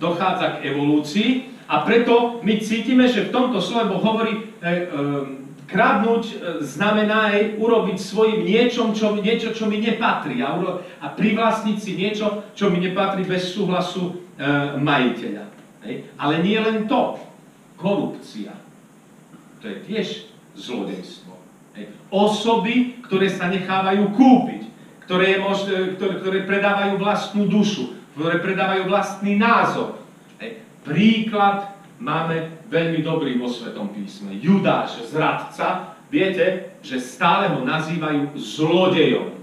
dochádza k evolúcii a preto my cítime, že v tomto slove Boh hovorí, kradnúť znamená aj urobiť svojim niečo, čo mi nepatrí a privlastniť si niečo, čo mi nepatrí bez súhlasu majiteľa. Ale nie len to. Korupcia. To je tiež zlodejstvo. Osoby, ktoré sa nechávajú kúpiť, ktoré predávajú vlastnú dušu, ktoré predávajú vlastný názor. Príklad máme veľmi dobrý vo Svetom písme. Judáš, zradca, viete, že stále ho nazývajú zlodejom.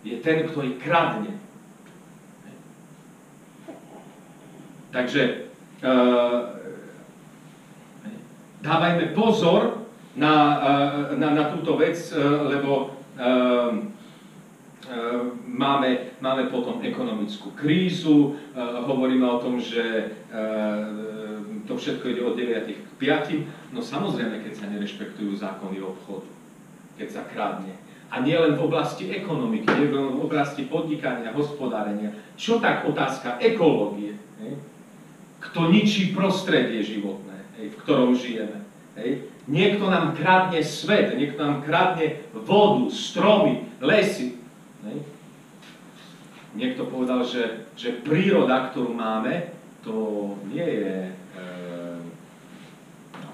je ten, ktorý kradne. Takže dávajme pozor na túto vec, lebo máme potom ekonomickú krízu, hovoríme o tom, že to všetko ide od 9 k 5. No samozrejme, keď sa nerešpektujú zákony obchodu, keď sa kradne. A nie len v oblasti ekonomiky, nie len v oblasti podnikania, hospodárenia. Čo tak otázka ekológie? Kto ničí prostredie životné, v ktorom žijeme. Niekto nám kradne svet, niekto nám kradne vodu, stromy, lesy. Niekto povedal, že príroda, ktorú máme, to nie je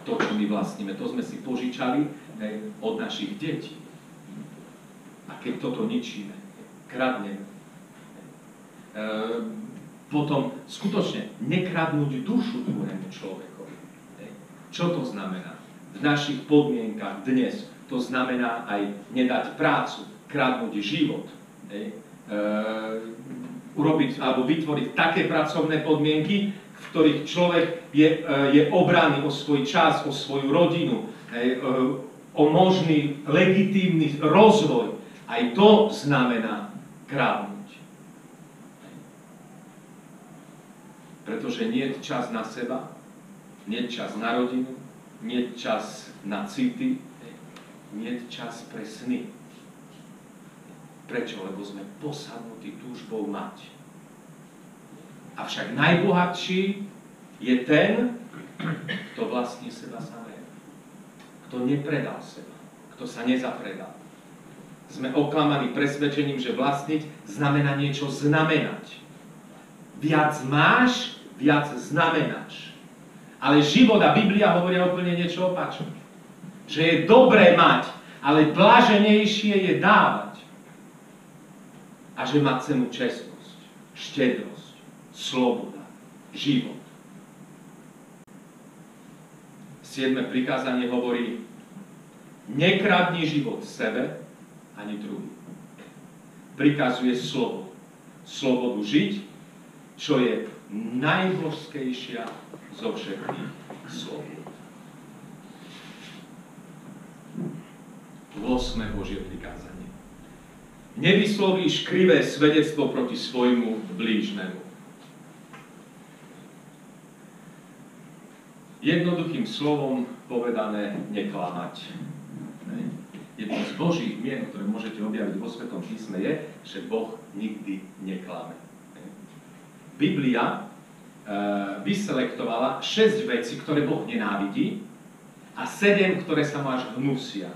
to, čo my vlastníme. To sme si požičali od našich detí. A keď toto ničíme, kradneme, potom skutočne nekradnúť dušu druhému človekovi. Čo to znamená? V našich podmienkach dnes to znamená aj nedať prácu, kradnúť život, urobiť alebo vytvoriť také pracovné podmienky, v ktorých človek je obraný o svoj čas, o svoju rodinu, o možný legitímny rozvoj. Aj to znamená kradnúť. Pretože nie je čas na seba, nie je čas na rodinu, nie je čas na city, nie je čas pre sny. Prečo? Lebo sme posadnutí túžbou mať. Avšak najbohatší je ten, kto vlastní seba samého. Kto nepredal seba, kto sa nezapredal. Sme oklamaní presvedčením, že vlastniť znamená niečo znamenať. Viac máš, viac znamenáš. Ale život a Biblia hovoria úplne niečo opačné. Že je dobré mať, ale blaženejšie je dávať. A že má cenu čestnosť, štedrosť, sloboda, život. 7. prikázanie hovorí: nekradni život sebe ani druhým. Prikazuje slobodu. Slobodu žiť, čo je najbožskejšia zo všetkých slobod. 8. Božie prikázanie. Nevyslovíš krivé svedectvo proti svojmu blížnemu. Jednoduchým slovom povedané, neklamať. Jedno z Božích mien, ktoré môžete objaviť vo Svetom písme, je, že Boh nikdy neklame. Biblia vyselektovala 6 vecí, ktoré Boh nenávidí, a 7, ktoré sa mu až hnusia.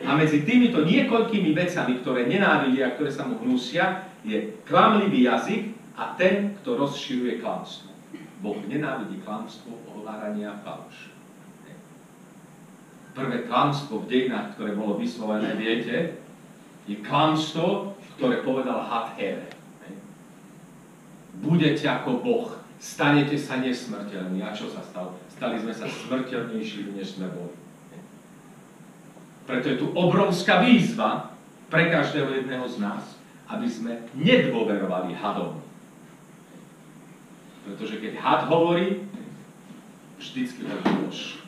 A medzi týmito niekoľkými vecami, ktoré nenávidia a ktoré sa mu hnusia, je klamlivý jazyk a ten, kto rozširuje klamstvo. Boh nenávidí klamstvo, ohováranie a falš. Prvé klamstvo v dejinách, ktoré bolo vyslovené, viete, je klamstvo, ktoré povedal had Ére. Budete ako Boh, stanete sa nesmrteľní. A čo sa stalo? Stali sme sa smrteľnejší, než sme boli. Preto je tu obrovská výzva pre každého jedného z nás, aby sme nedôverovali hadom. Pretože keď had hovorí, vždycky to lož.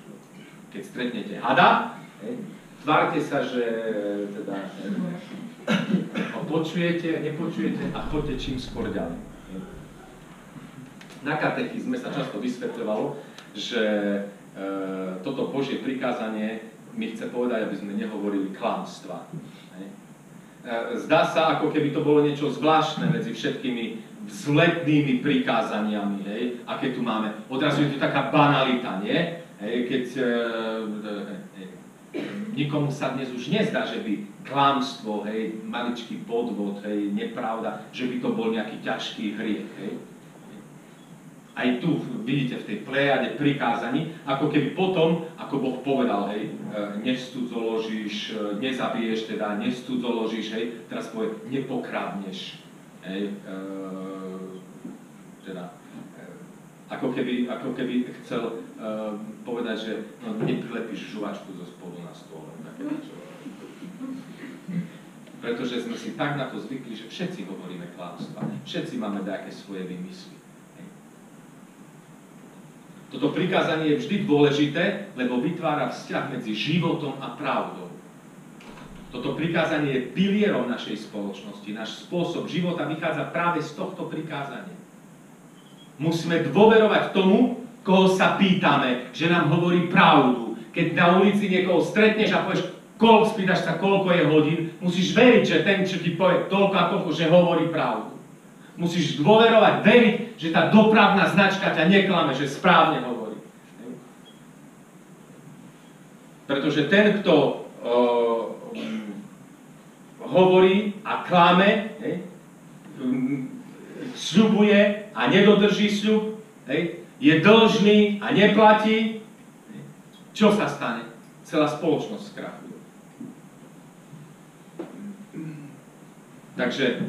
Keď stretnete hada, tvárte sa, že teda ho počujete, nepočujete a choďte čím skôr ďalej. Na katechizme sa často vysvetľovalo, že toto Božie prikázanie mi chce povedať, aby sme nehovorili klamstva. Zdá sa, ako keby to bolo niečo zvláštne medzi všetkými vzletnými prikázaniami, aké tu máme. Odrazu je tu taká banalita, nie? Keď nikomu sa dnes už nezdá, že by klamstvo, maličký podvod, nepravda, že by to bol nejaký ťažký hriech. Aj tu vidíte v tej plejade prikázaní, ako keby potom, ako Boh povedal, nestudzoložíš, nezabiješ, teda nestudzoložíš, teraz povie, nepokradneš, ako keby chcel povedať, že neprilepíš žuvačku zo spodu na stôl. Pretože sme si tak na to zvykli, že všetci hovoríme klamstvá. Všetci máme nejaké svoje vymysly. Toto prikázanie je vždy dôležité, lebo vytvára vzťah medzi životom a pravdou. Toto prikázanie je pilierom našej spoločnosti. Náš spôsob života vychádza práve z tohto prikázania. Musíme dôverovať tomu, koho sa pýtame, že nám hovorí pravdu. Keď na ulici niekoho stretneš a povieš, spýtaš sa, koľko je hodín, musíš veriť, že ten, čo ti povie toľko a toľko, že hovorí pravdu. Musíš dôverovať, veriť, že tá dopravná značka ťa neklame, že správne hovorí. Pretože ten, kto hovorí a klame, sľubuje a nedodrží sľub, je dlžný a neplatí, čo sa stane? Celá spoločnosť skrachuje. Takže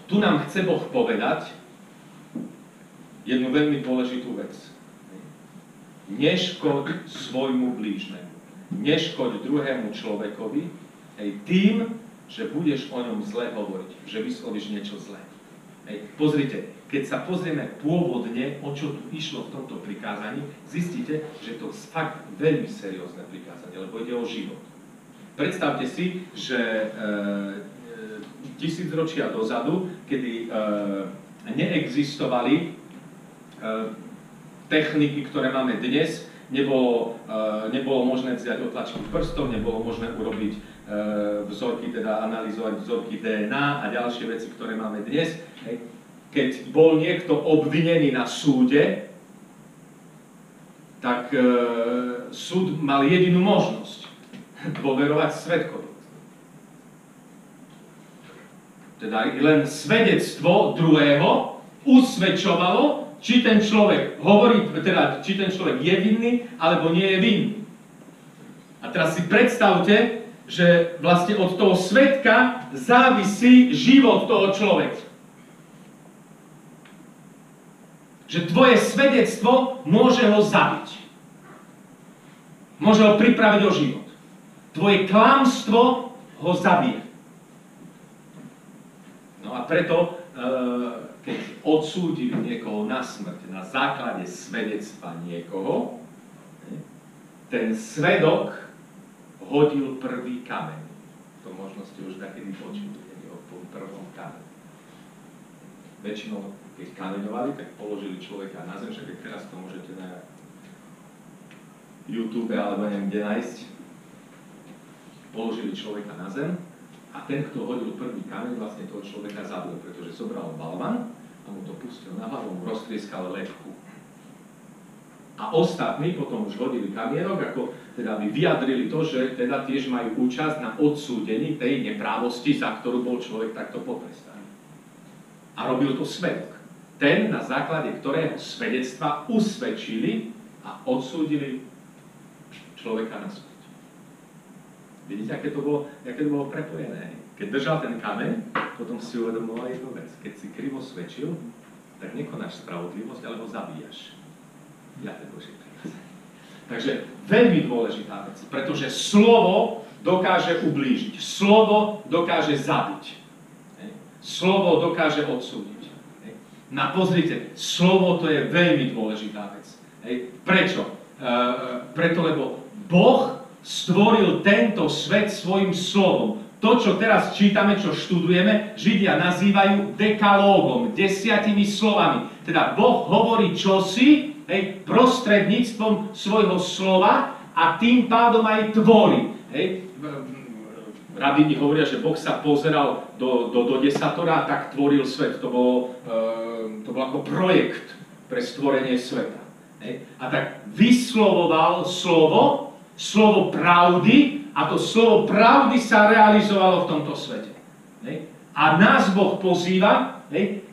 tu nám chce Boh povedať jednu veľmi dôležitú vec. Neškoď svojmu blížnemu. Neškoď druhému človekovi tým, že budeš o ňom zle hovoriť, že vyslovíš niečo zlé. Pozrite, keď sa pozrieme pôvodne, o čo tu išlo v tomto prikázaní, zistíte, že to je fakt veľmi seriózne prikázanie, lebo ide o život. Predstavte si, že tisícročia dozadu, kedy neexistovali techniky, ktoré máme dnes, nebolo možné vziať otlačky prstov, nebolo možné urobiť vzorky, teda analyzovať vzorky DNA a ďalšie veci, ktoré máme dnes. Keď bol niekto obvinený na súde, tak súd mal jedinú možnosť dôverovať svedkovi. Teda len svedectvo druhého usvedčovalo, či ten človek hovorí, teda či ten človek je vinný, alebo nie je vinný. A teraz si predstavte, že vlastne od toho svedka závisí život toho človeka. Že tvoje svedectvo môže ho zabiť. Môže ho pripraviť o život. Tvoje klamstvo ho zabije. No a preto, keď odsúdili niekoho na smrť na základe svedectva niekoho, ten svedok hodil prvý kameň. To možno ste už takedy počuli, o tom prvom kameni. Väčšinou, keď kameňovali, tak položili človeka na zem, že keď teraz to môžete na YouTube alebo neviem kde nájsť. Položili človeka na zem a ten, kto hodil prvý kameň, vlastne toho človeka zabil, pretože zobral balvan a mu to pustil na hlavu, mu roztrieskal lebku. A ostatní potom už hodili kamienok, ako teda by vyjadrili to, že teda tiež majú účasť na odsúdení tej neprávosti, za ktorú bol človek takto potrestaný. A robil to svedok. Ten, na základe ktorého svedectva usvedčili a odsúdili človeka na smrť. Vidíte, aké to bolo prepojené? Keď držal ten kameň, potom si uvedomoval jednu vec. Keď si krivo svedčil, tak nekonáš spravodlivosť, ale ho zabíjaš. Takže veľmi dôležitá vec, pretože slovo dokáže ublížiť, slovo dokáže zabiť, slovo dokáže odsúdiť. No pozrite, slovo to je veľmi dôležitá vec. Prečo? Preto, lebo Boh stvoril tento svet svojim slovom. To, čo teraz čítame, čo študujeme, Židia nazývajú dekalógom, 10 slovami. Teda Boh hovorí čosi, prostredníctvom svojho slova a tým pádom aj tvorí. Rabíni hovoria, že Boh sa pozeral do desatora a tak tvoril svet. To bol ako projekt pre stvorenie sveta. A tak vyslovoval slovo pravdy a to slovo pravdy sa realizovalo v tomto svete. A nás Boh pozýva,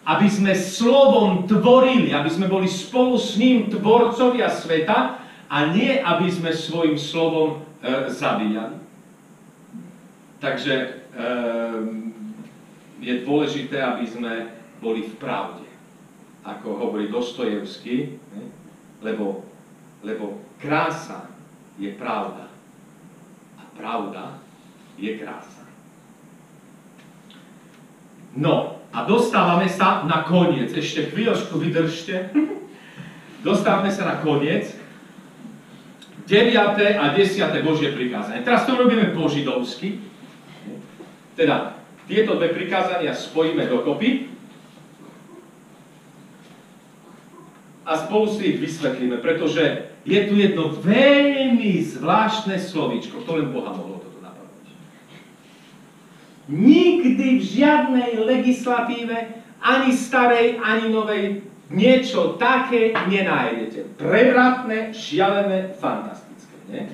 aby sme slovom tvorili, aby sme boli spolu s ním tvorcovia sveta a nie, aby sme svojim slovom zabíjali. Takže je dôležité, aby sme boli v pravde. Ako hovorí Dostojevský, lebo krása je pravda a pravda je krása. No, a dostávame sa na koniec. Ešte chvíľočku vydržte. Dostávame sa na koniec. 9. a 10. Božie prikázanie. Teraz to robíme po židovsky. Teda, tieto dve prikázania spojíme dokopy a spolu si ich vysvetlíme, pretože je tu jedno veľmi zvláštne slovíčko, to len Boha mohlo toto napadnúť. Nikdy v žiadnej legislatíve, ani starej, ani novej, niečo také nenájdete. Prevratné, šialené, fantastické. Nie?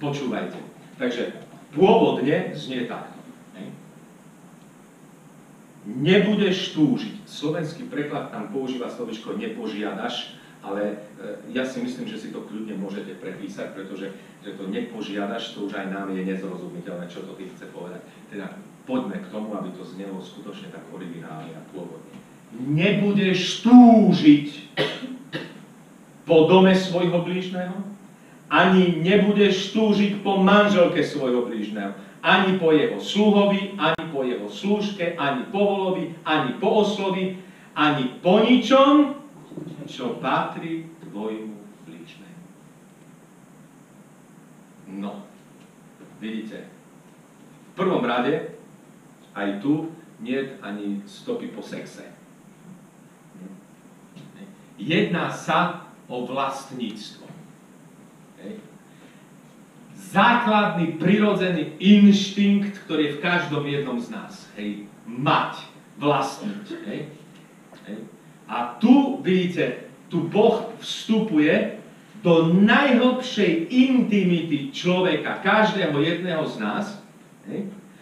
Počúvajte. Takže pôvodne znie takto. Nebudeš túžiť. Slovenský preklad tam používa slovičko nepožiadaš, ale ja si myslím, že si to kľudne môžete prepísať, pretože že to nepožiadaš, to už aj nám je nezrozumiteľné, čo to tým chce povedať. Teda poďme k tomu, aby to znelo skutočne tak originálne a pôvodne. Nebudeš túžiť po dome svojho blížneho, ani nebudeš túžiť po manželke svojho blížneho, ani po jeho sluhovi, ani po jeho slúžke, ani po volovi, ani po oslovi, ani po ničom, čo patrí tvojmu blížnemu. No, vidíte, v prvom rade, aj tu nie je ani stopy po sexe. Jedná sa o vlastníctvo. Základný, prirodzený inštinkt, ktorý je v každom jednom z nás. Mať, vlastniť. A tu, vidíte, tu Boh vstupuje do najhlbšej intimity človeka, každého jedného z nás,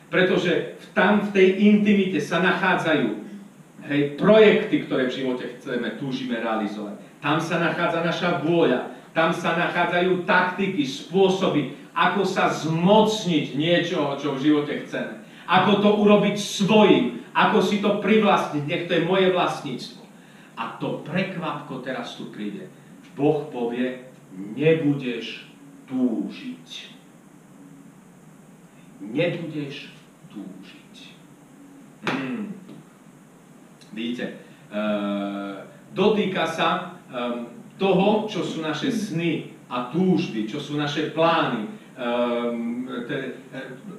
pretože tam v tej intimite sa nachádzajú projekty, ktoré v živote chceme, túžime realizovať. Tam sa nachádza naša vôľa, tam sa nachádzajú taktiky, spôsoby, ako sa zmocniť niečoho, čo v živote chceme. Ako to urobiť svojím, ako si to privlastniť, nech to je moje vlastníctvo. A to prekvapko teraz tu príde. Boh povie, nebudeš túžiť. Nebudeš túžiť. Vidíte, dotýka sa toho, čo sú naše sny a túžby, čo sú naše plány,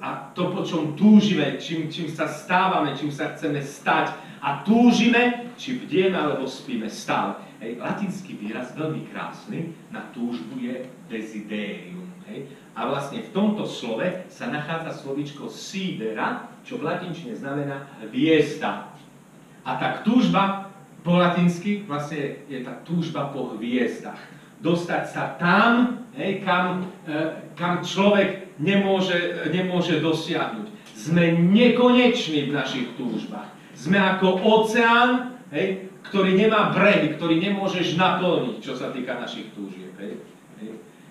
a to, po čom túžime, čím sa stávame, čím sa chceme stať a túžime, či bdieme alebo spíme stále. Latinský výraz, veľmi krásny, na túžbu je desiderium. A vlastne v tomto slove sa nachádza slovíčko sidera, čo v latinčine znamená hviezda. A tak túžba po latinsky vlastne je tá túžba po hviezdach. Dostať sa tam, kam človek nemôže dosiahnuť. Sme nekoneční v našich túžbách. Sme ako oceán, ktorý nemá brehy, ktorý nemôžeš naplniť, čo sa týka našich túžieb.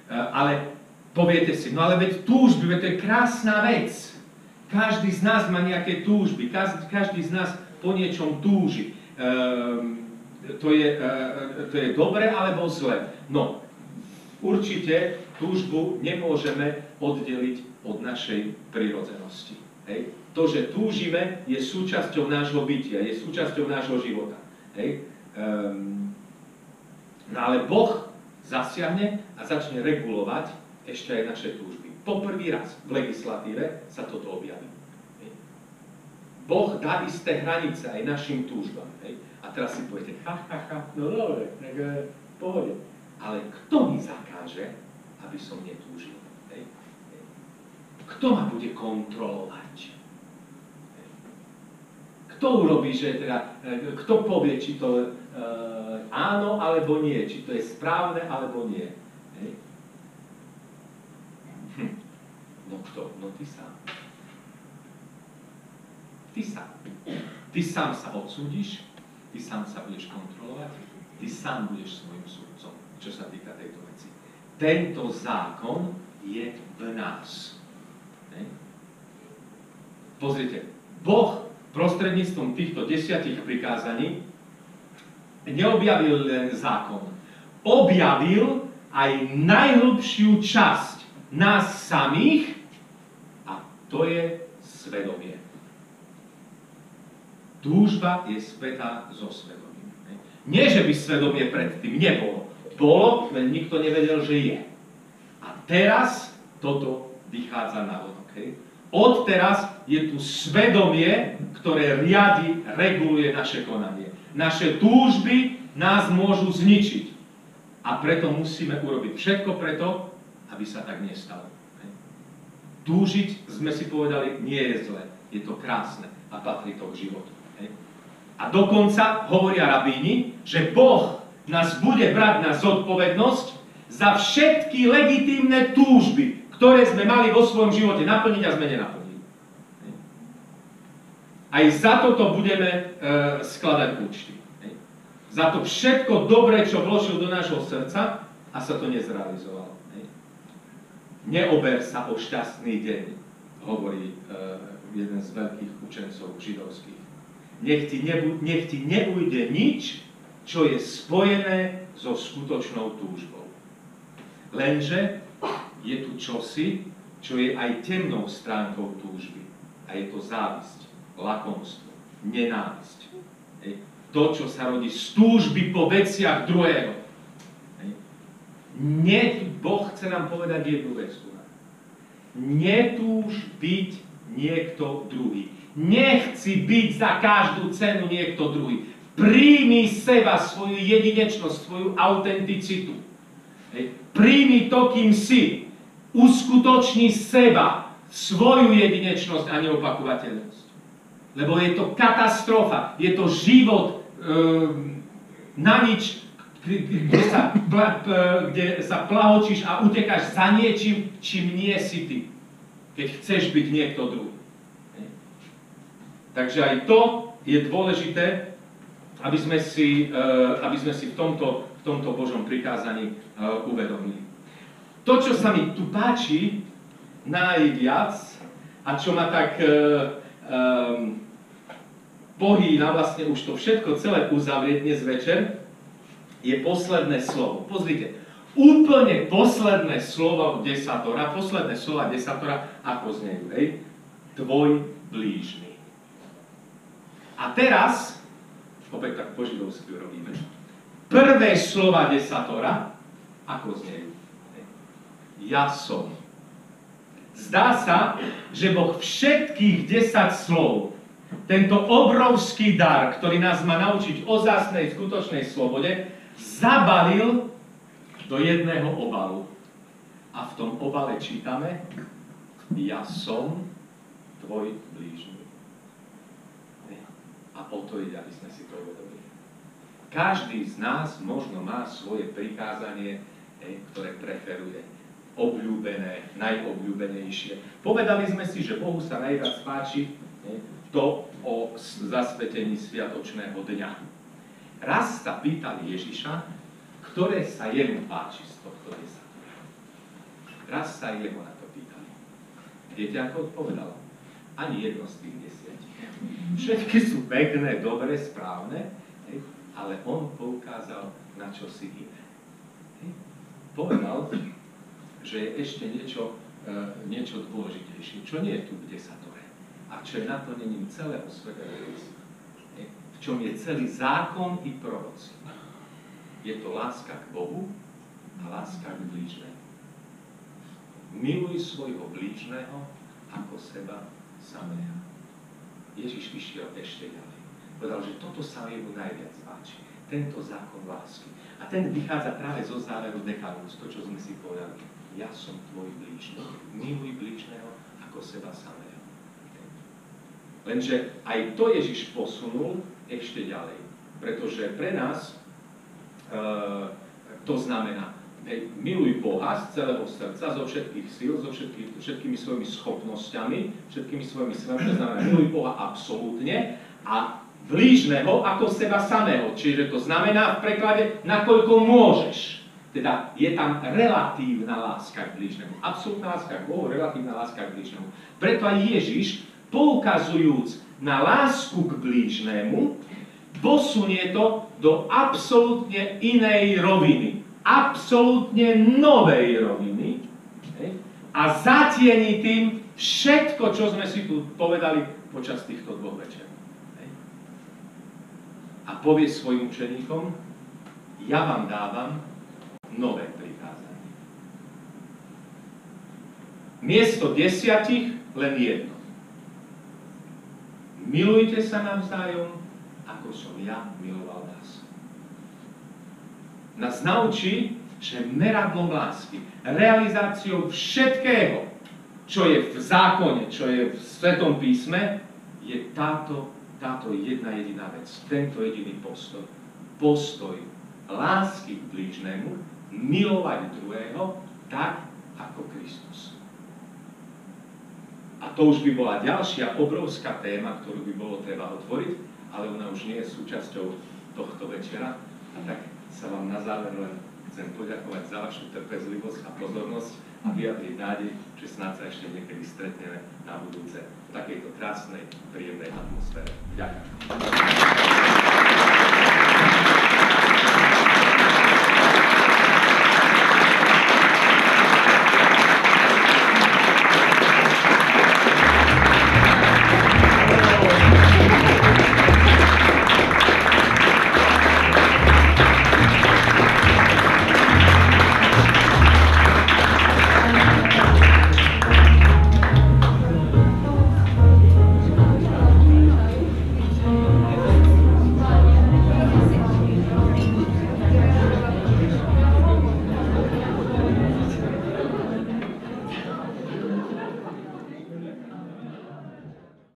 Ale poviete si, no ale veď túžby, veď to je krásna vec. Každý z nás má nejaké túžby, každý z nás po niečom túži. To je dobre alebo zle. No, určite túžbu nemôžeme oddeliť od našej prirodzenosti. To, že túžime, je súčasťou nášho bytia, je súčasťou nášho života. No ale Boh zasiahne a začne regulovať ešte aj naše túžby. Poprvý raz v legislatíve sa toto objaví. Boh dá isté hranice aj našim túžbám. A teraz si poviete, no dobre, tak v pohode. Ale kto mi zakáže, aby som netúžil? Kto ma bude kontrolovať? Kto urobí, že teda, kto povie, či to áno alebo nie, či to je správne alebo nie? No kto? No ty sám. Ty sám. Ty sám sa odsúdiš, ty sám sa budeš kontrolovať, ty sám budeš svojím súdcom, čo sa týka tejto veci. Tento zákon je v nás. Pozrite, Boh prostredníctvom týchto 10 prikázaní neobjavil len zákon. Objavil aj najhlbšiu časť nás samých a to je svedomie. Túžba je spätá so svedomím. Nie, že by svedomie predtým nebolo. Bolo, len nikto nevedel, že je. A teraz toto vychádza na von. Odteraz je tu svedomie, ktoré riadi, reguluje naše konanie. Naše túžby nás môžu zničiť. A preto musíme urobiť všetko preto, aby sa tak nestalo. Túžiť, sme si povedali, nie je zle. Je to krásne a patrí to k životu. A dokonca hovoria rabíni, že Boh nás bude brať na zodpovednosť za všetky legitímne túžby, ktoré sme mali vo svojom živote naplniť a sme nenaplnili. Aj za toto budeme skladať účty. Za to všetko dobré, čo vložil do nášho srdca a sa to nezrealizovalo. Neober sa o šťastný deň, hovorí jeden z veľkých učencov židovských. Nech ti neujde nič, čo je spojené so skutočnou túžbou. Lenže je tu čosi, čo je aj temnou stránkou túžby. A je to závisť, lakomstvo, nenávisť. To, čo sa rodí z túžby po veciach druhého. Boh chce nám povedať jednu vec. Netúž byť niekto druhý. Nechci byť za každú cenu niekto druhý. Príjmi seba, svoju jedinečnosť, svoju autenticitu. Príjmi to, kým si. Uskutoční seba, svoju jedinečnosť a neopakovateľnosť. Lebo je to katastrofa, je to život na nič, kde sa plahočíš a utekáš za niečím, čím nie si ty. Keď chceš byť niekto druhý. Takže aj to je dôležité, aby sme si v tomto Božom prikázaní uvedomili. To, čo sa mi tu páči najviac a čo ma tak pohýna vlastne už to všetko celé uzavrieť dnes večer, je posledné slovo. Pozrite, úplne posledné slovo desatora, posledné slova desatora, ako znejú, tvoj blížny. A teraz, opäť tak po židovsky urobíme, prvé slova desatora, ako znejú. Ja som. Zdá sa, že Boh všetkých 10 slov, tento obrovský dar, ktorý nás má naučiť ozajstnej, skutočnej slobode, zabalil do jedného obalu. A v tom obale čítame, ja som tvoj blížny. A o to ide, aby sme si to uvedomili. Každý z nás možno má svoje prikázanie, ktoré preferuje. Obľúbené, najobľúbenejšie. Povedali sme si, že Bohu sa najviac páči to o zasvetení sviatočného dňa. Raz sa pýtali Ježiša, ktoré sa jemu páči z tohto desatora. Raz sa jeho na to pýtali. Viete, ako odpovedal? Ani jedno z tých 10. Všetky sú pekné, dobré, správne, ale on poukázal na čosi iné. Povedal, že je ešte niečo dôležitejšie, čo nie je tu v desatore. A čo je naplnením celého svätého písma. V čom je celý zákon i proroci. Je to láska k Bohu a láska k blížnemu. Miluj svojho blížneho ako seba samého. Ježiš išiel ešte ďalej. Povedal, že toto sa jemu najviac páči. Tento zákon lásky. A ten vychádza práve zo záveru Dekalógus, to, čo sme si povedali. Ja som tvoj blížny. Miluj blížneho ako seba samého. Lenže aj to Ježiš posunul ešte ďalej. Pretože pre nás to znamená, miluj Boha z celého srdca, zo všetkých síl, so všetkými svojimi schopnosťami, všetkými svojimi silami, to znamená, miluj Boha absolútne a blížneho ako seba samého. Čiže to znamená v preklade, nakoľko môžeš. Teda je tam relatívna láska k blížnemu. Absolútna láska k Bohu, relatívna láska k blížnemu. Preto aj Ježiš, poukazujúc na lásku k blížnemu, posunie to do absolútne inej roviny. Absolútne novej roviny. A zatieni tým všetko, čo sme si tu povedali počas týchto dvoch večerov. a povie svojim učeníkom, ja vám dávam nové prikázanie. Miesto 10 len jedno. Milujte sa navzájom, ako som ja miloval vás. Nás naučí, že meradlom lásky, realizáciou všetkého, čo je v zákone, čo je v Svetom písme, je táto jedna jediná vec, tento jediný postoj. Postoj lásky k blížnemu, milovať druhého tak, ako Kristus. A to už by bola ďalšia obrovská téma, ktorú by bolo treba otvoriť, ale ona už nie je súčasťou tohto večera. A tak sa vám na záver len chcem poďakovať za vašu trpezlivosť a pozornosť a vyjadriť nádej, že snáď sa ešte niekedy stretneme na budúce v takejto krásnej, príjemnej atmosfére. Ďakujem.